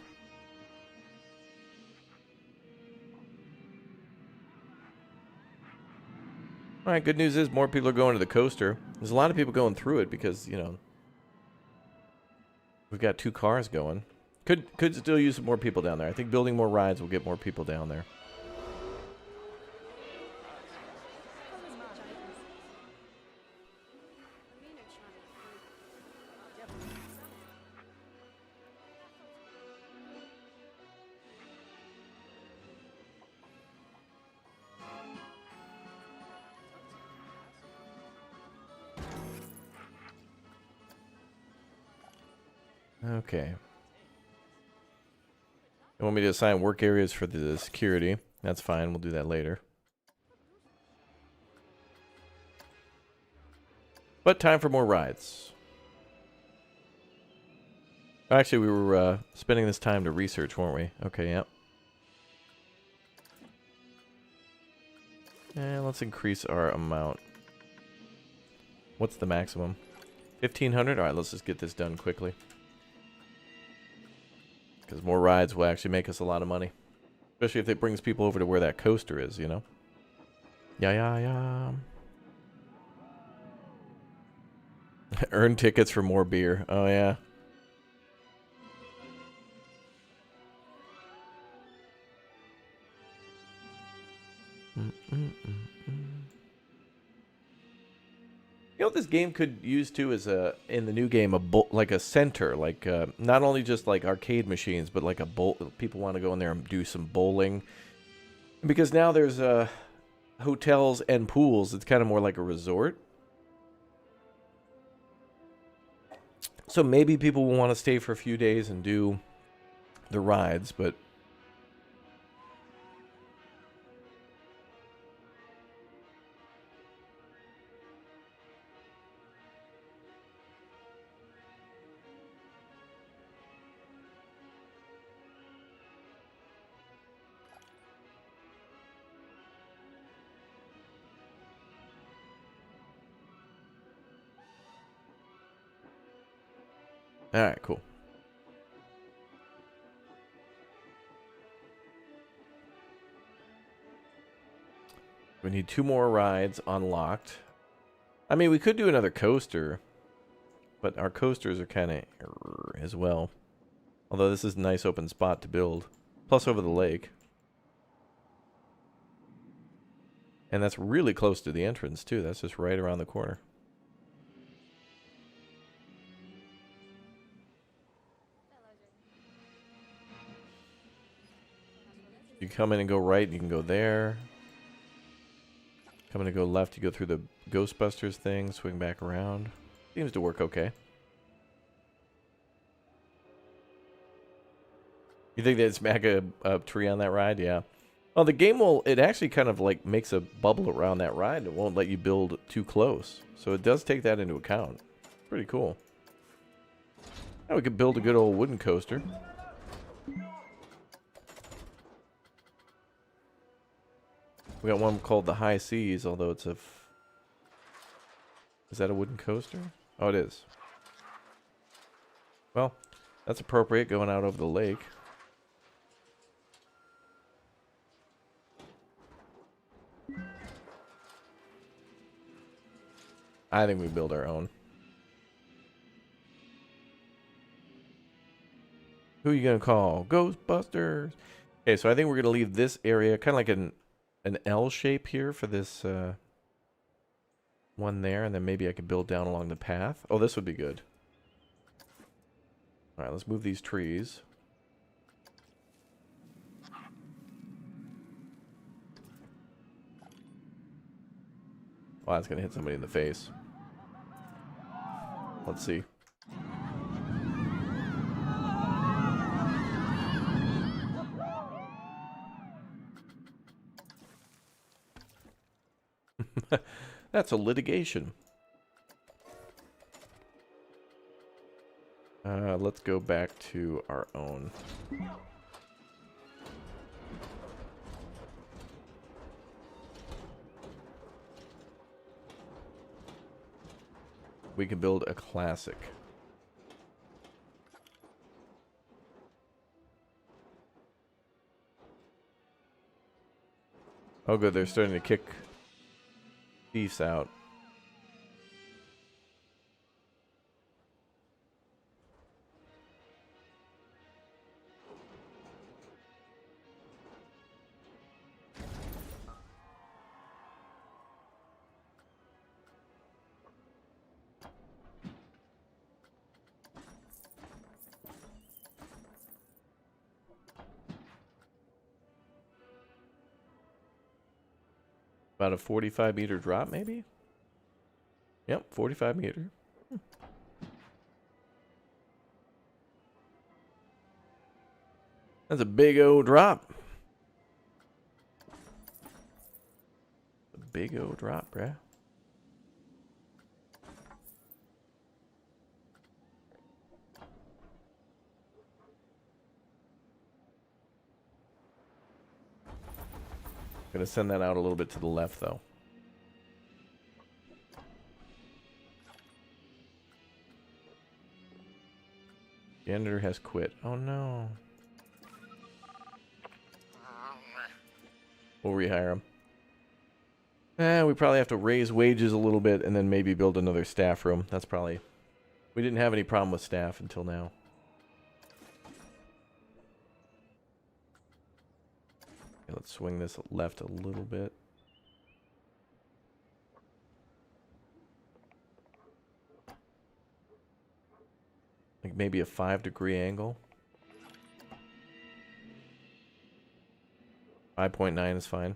Alright, good news is more people are going to the coaster. There's a lot of people going through it because, you know, we've got 2 cars going. Could still use some more people down there. I think building more rides will get more people down there. Okay. You want me to assign work areas for the security? That's fine. We'll do that later. But time for more rides. Actually, we were spending this time to research, weren't we? Okay, yep. And let's increase our amount. What's the maximum? 1,500? Alright, let's just get this done quickly. Because more rides will actually make us a lot of money. Especially if it brings people over to where that coaster is, you know? Yeah. Earn tickets for more beer. Oh, yeah. You know what this game could use too is in the new game like a center, like not only just like arcade machines, but like a people want to go in there and do some bowling. Because now there's hotels and pools. It's kind of more like a resort. So maybe people will want to stay for a few days and do the rides, but All right, cool. We need 2 more rides unlocked. I mean, we could do another coaster, but our coasters are kind of as well. Although this is a nice open spot to build. Plus over the lake. And that's really close to the entrance, too. That's just right around the corner. You come in and go right, you can go there. Come in and go left, you go through the Ghostbusters thing, swing back around. Seems to work okay. You think they'd smack a tree on that ride? Yeah. Well, the game will, it actually kind of like makes a bubble around that ride. It won't let you build too close. So it does take that into account. Pretty cool. Now we could build a good old wooden coaster. We got one called the High Seas, although it's a... Is that a wooden coaster? Oh, it is. Well, that's appropriate going out over the lake. I think we build our own. Who are you going to call? Ghostbusters! Okay, so I think we're going to leave this area kind of like an L shape here for this one there, and then maybe I could build down along the path. Oh, this would be good. All right, let's move these trees. Wow, that's going to hit somebody in the face. Let's see. That's a litigation. Let's go back to our own. We can build a classic. Oh good, they're starting to kick thieves out. About a 45-meter drop, maybe? Yep, 45-meter. That's a big old drop. A big old drop, bruh. Gonna send that out a little bit to the left, though. Janitor has quit. Oh no. We'll rehire him. We probably have to raise wages a little bit and then maybe build another staff room. That's probably... We didn't have any problem with staff until now. Okay, let's swing this left a little bit. Like maybe a 5-degree angle. 5.9 is fine.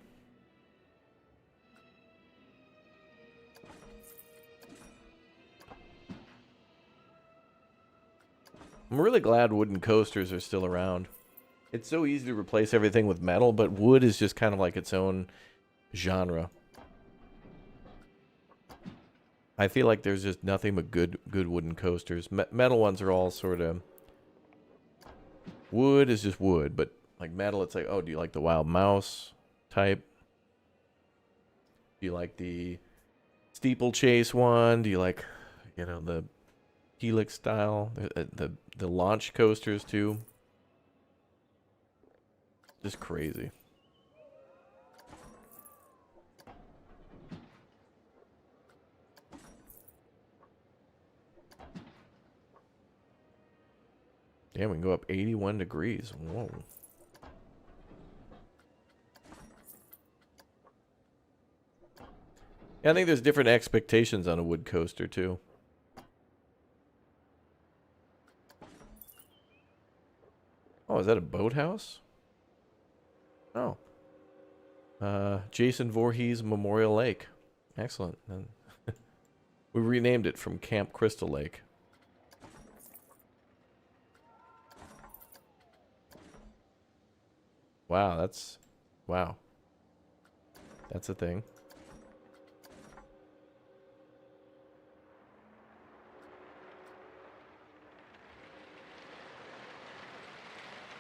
I'm really glad wooden coasters are still around. It's so easy to replace everything with metal, but wood is just kind of like its own genre. I feel like there's just nothing but good wooden coasters. Metal ones are all sort of... Wood is just wood, but like metal, it's like, oh, do you like the Wild Mouse type? Do you like the steeplechase one? Do you like, you know, the Helix style. The launch coasters too. Just crazy. Yeah, we can go up 81 degrees. Whoa. Yeah, I think there's different expectations on a wood coaster too. Oh, is that a boathouse? Oh. Jason Voorhees Memorial Lake. Excellent. And we renamed it from Camp Crystal Lake. Wow, that's... Wow. That's a thing.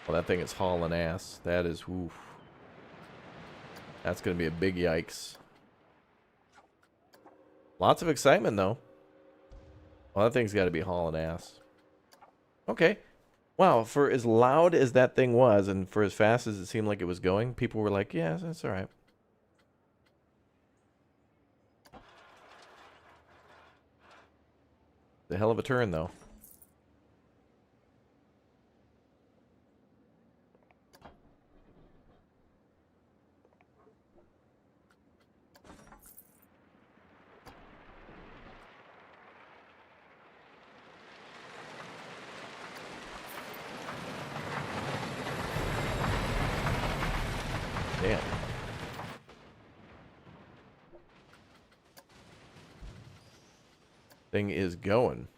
Well, that thing is hauling ass. That is, oof. That's going to be a big yikes. Lots of excitement, though. Well, that thing's got to be hauling ass. Okay. Wow, for as loud as that thing was, and for as fast as it seemed like it was going, people were like, yeah, that's all right. The hell of a turn, though. Damn. Thing is going.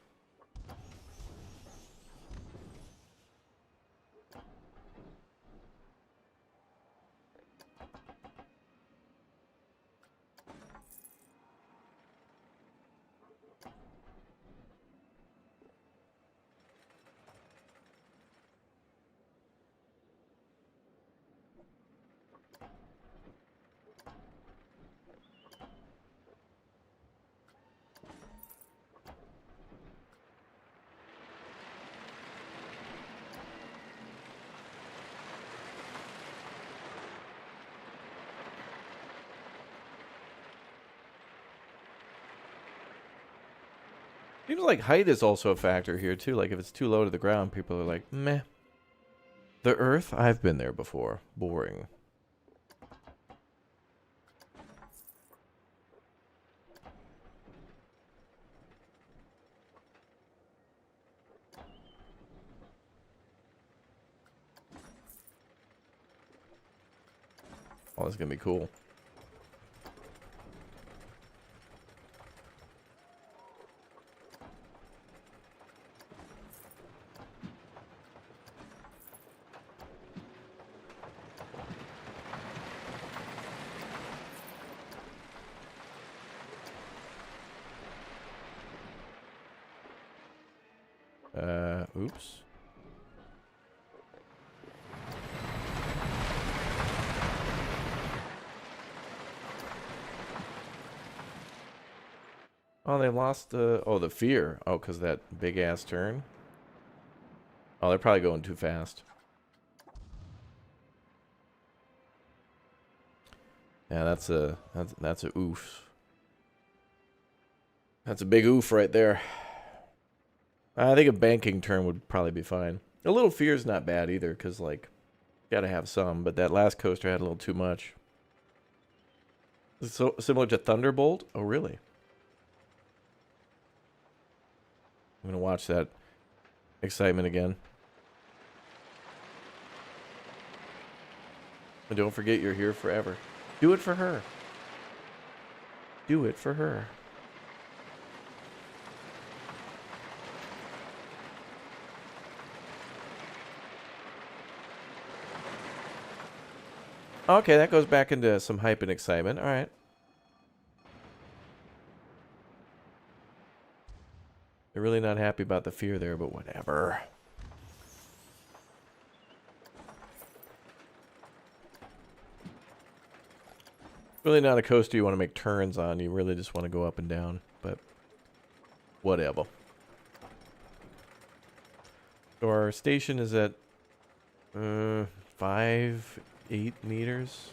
Seems like height is also a factor here, too. Like, if it's too low to the ground, people are like, meh. The Earth? I've been there before. Boring. Oh, that's gonna be cool. Oops. Oh, they lost the... Oh, the fear. Oh, because that big-ass turn? Oh, they're probably going too fast. Yeah, that's a oof. That's a big oof right there. I think a banking turn would probably be fine. A little fear's not bad either, because, like, gotta have some, but that last coaster had a little too much. So similar to Thunderbolt? Oh, really? I'm gonna watch that excitement again. And don't forget you're here forever. Do it for her. Do it for her. Okay, that goes back into some hype and excitement. All right. They're really not happy about the fear there, but whatever. Really not a coaster you want to make turns on. You really just want to go up and down, but whatever. So our station is at 8 meters.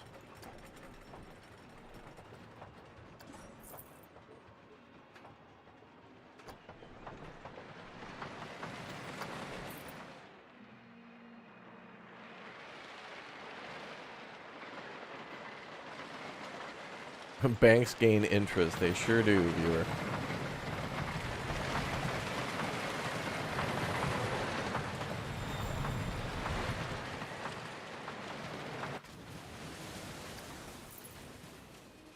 Banks gain interest. They sure do, viewer.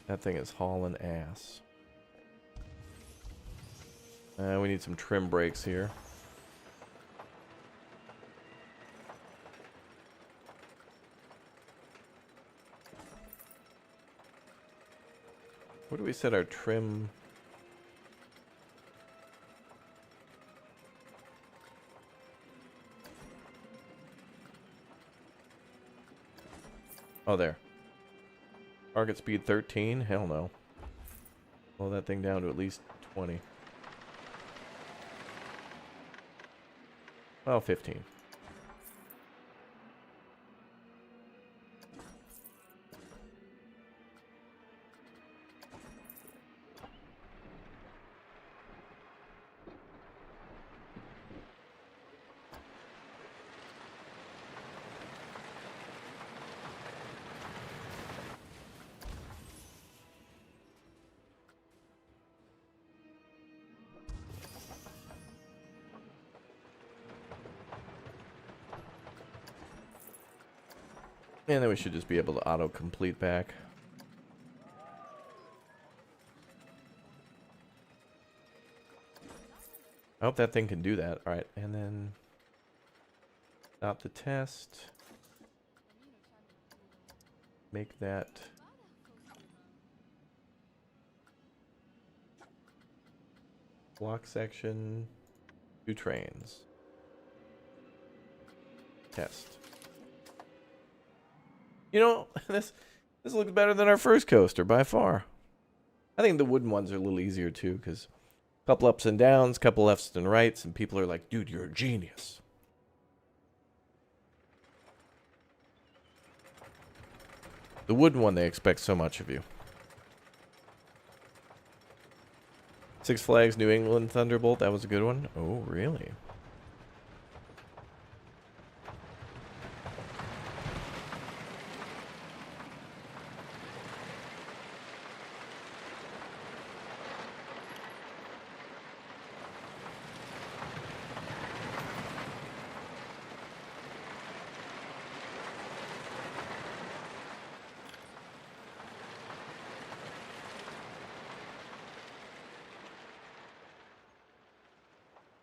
That thing is hauling ass. We need some trim brakes here. Where do we set our trim? Oh, there. Target speed 13? Hell no. Slow that thing down to at least 20. Well, 15. And then we should just be able to auto-complete back. I hope that thing can do that. Alright, and then stop the test. Make that block section 2 trains. Test. You know, this looks better than our first coaster by far. I think the wooden ones are a little easier too, because a couple ups and downs, couple lefts and rights, and people are like, dude, you're a genius. The wooden one, they expect so much of you. Six Flags New England Thunderbolt, that was a good one. Oh, really?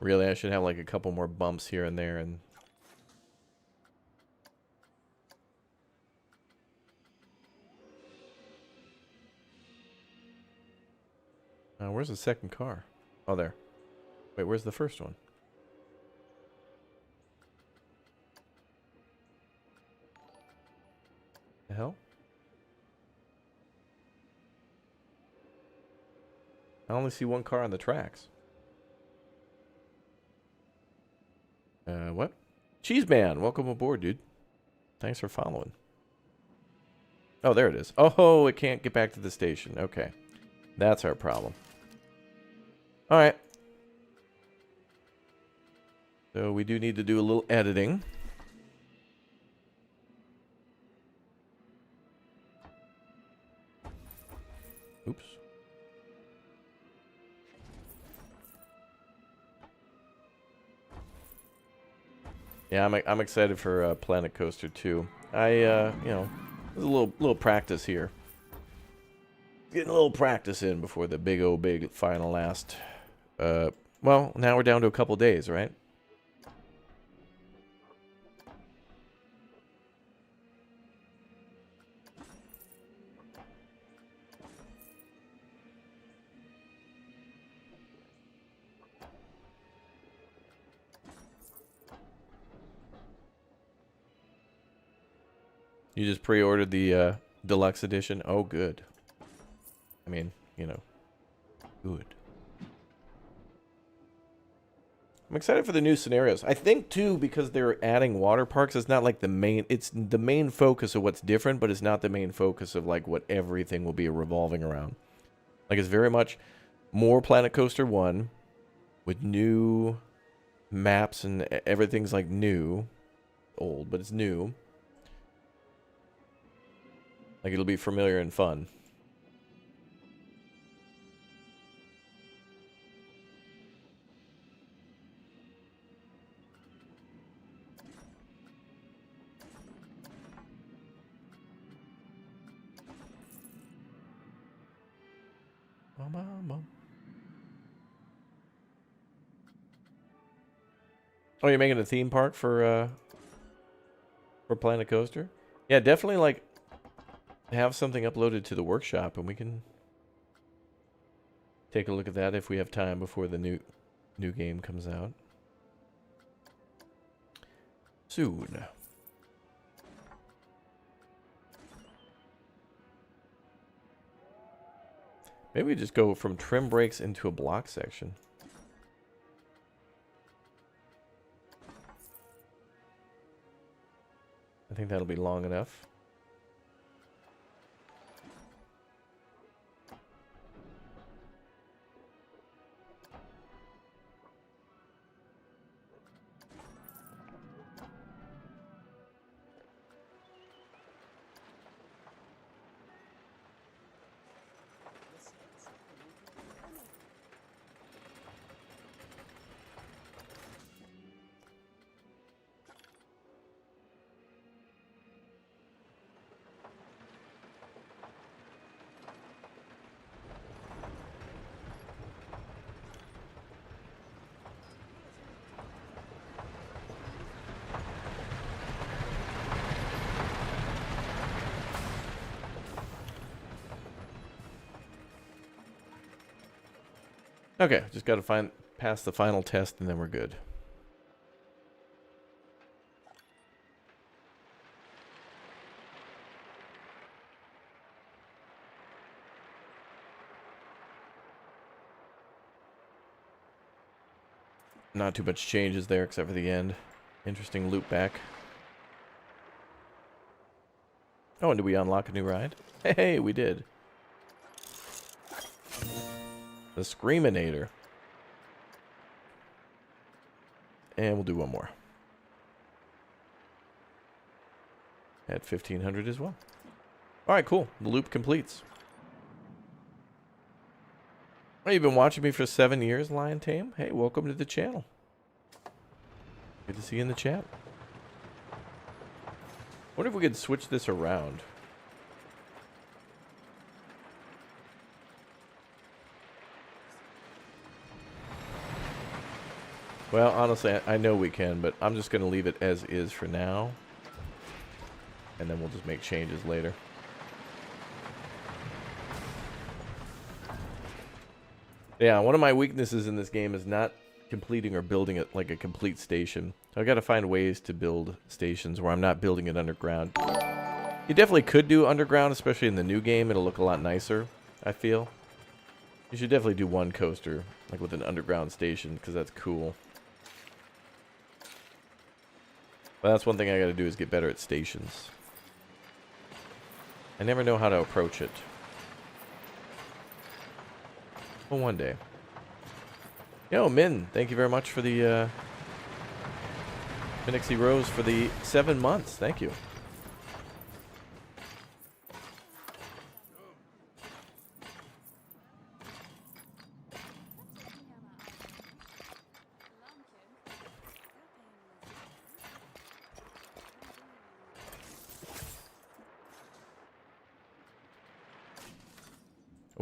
Really, I should have like a couple more bumps here and there, and where's the second car? Oh, there. Wait, where's the first one? The hell? I only see one car on the tracks. What? Cheese Man, welcome aboard, dude. Thanks for following. Oh, there it is. Oh, it can't get back to the station. Okay. That's our problem. Alright. So we do need to do a little editing. Oops. Yeah, I'm excited for Planet Coaster 2. You know, there's a little practice here. Getting a little practice in before the big final last. Well, now we're down to a couple days, right? You just pre-ordered the deluxe edition? Oh, good. I mean, you know, good. I'm excited for the new scenarios. I think too, because they're adding water parks, it's not like the main, it's the main focus of what's different, but it's not the main focus of like what everything will be revolving around. Like it's very much more Planet Coaster 1 with new maps and everything's like new. Old, but it's new. Like it'll be familiar and fun. Oh, you're making a theme park for Planet Coaster? Yeah, definitely like have something uploaded to the workshop and we can take a look at that if we have time before the new game comes out. Soon. Maybe we just go from trim brakes into a block section. I think that'll be long enough. Okay, just got to pass the final test and then we're good. Not too much changes there except for the end. Interesting loop back. Oh, and did we unlock a new ride? Hey, we did. The Screaminator. And we'll do one more. At 1500 as well. Alright, cool. The loop completes. Oh, you've been watching me for 7 years, Lion Tame? Hey, welcome to the channel. Good to see you in the chat. Wonder if we could switch this around. Well, honestly, I know we can, but I'm just going to leave it as is for now. And then we'll just make changes later. Yeah, one of my weaknesses in this game is not completing or building it like a complete station. So I got to find ways to build stations where I'm not building it underground. You definitely could do underground, especially in the new game. It'll look a lot nicer, I feel. You should definitely do one coaster, like with an underground station, because that's cool. But that's one thing I got to do is get better at stations. I never know how to approach it. Well, one day. Yo, Min, thank you very much for the Phoenixy Rose for the 7 months. Thank you.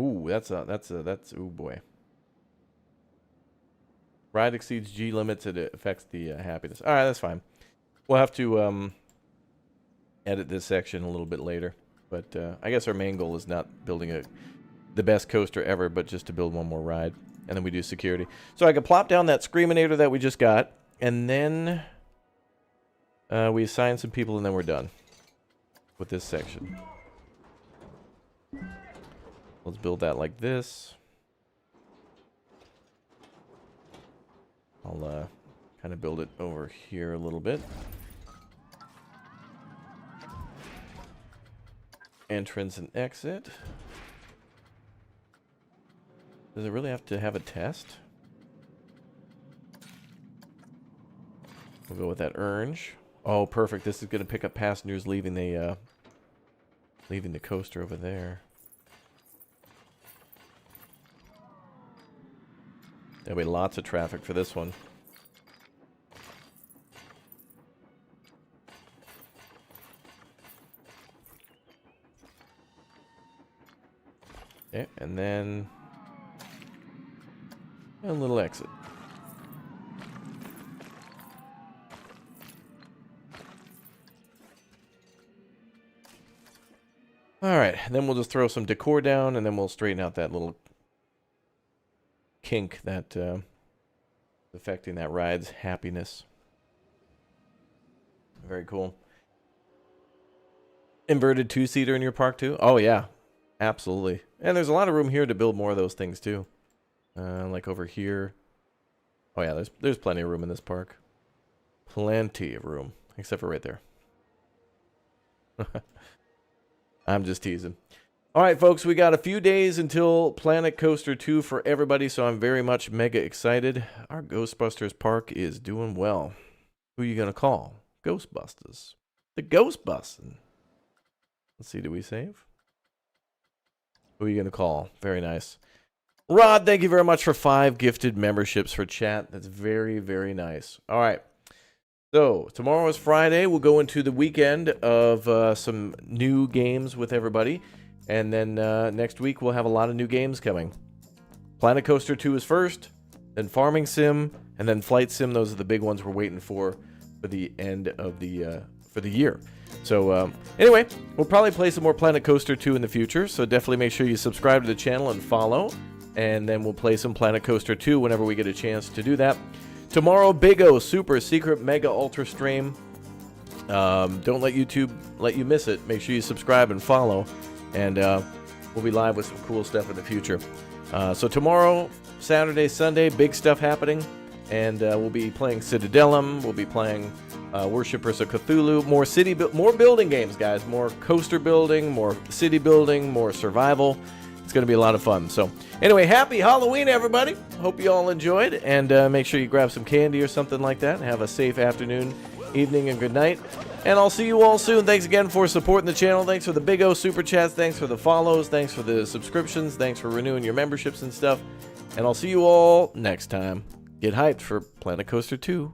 Ooh, that's ooh boy. Ride exceeds G limits, it affects the happiness. All right, that's fine. We'll have to edit this section a little bit later, but I guess our main goal is not building the best coaster ever, but just to build one more ride, and then we do security. So I can plop down that Screaminator that we just got, and then we assign some people, and then we're done with this section. Let's build that like this. I'll Kind of build it over here a little bit. Entrance and exit. Does it really have to have a test? We'll go with that orange. Oh, perfect. This is going to pick up passengers leaving the coaster over there. There'll be lots of traffic for this one. Okay, and then a little exit. Alright, then we'll just throw some decor down, and then we'll straighten out that little kink that affecting that ride's happiness. Very cool. Inverted two-seater in your park too? Oh yeah, absolutely. And there's a lot of room here to build more of those things too. Like over here. Oh yeah, there's plenty of room in this park. Plenty of room, except for right there. I'm just teasing. All right, folks, we got a few days until Planet Coaster 2 for everybody, so I'm very much mega excited. Our Ghostbusters park is doing well. Who are you going to call? Ghostbusters. The Ghostbusters. Let's see, do we save? Who are you going to call? Very nice. Rod, thank you very much for 5 gifted memberships for chat. That's very, very nice. All right. So, tomorrow is Friday. We'll go into the weekend of some new games with everybody. And then next week, we'll have a lot of new games coming. Planet Coaster 2 is first, then Farming Sim, and then Flight Sim. Those are the big ones we're waiting for the end of the year. So, anyway, we'll probably play some more Planet Coaster 2 in the future. So, definitely make sure you subscribe to the channel and follow. And then we'll play some Planet Coaster 2 whenever we get a chance to do that. Tomorrow, Big O Super Secret Mega Ultra Stream. Don't let YouTube let you miss it. Make sure you subscribe and follow. And we'll be live with some cool stuff in the future. So tomorrow, Saturday, Sunday, big stuff happening. And we'll be playing Citadelum. We'll be playing Worshippers of Cthulhu. More building games, guys. More coaster building, more city building, more survival. It's going to be a lot of fun. So anyway, happy Halloween, everybody. Hope you all enjoyed. And make sure you grab some candy or something like that. Have a safe afternoon, evening, and good night. And I'll see you all soon. Thanks again for supporting the channel. Thanks for the Big O Super Chats. Thanks for the follows. Thanks for the subscriptions. Thanks for renewing your memberships and stuff. And I'll see you all next time. Get hyped for Planet Coaster 2.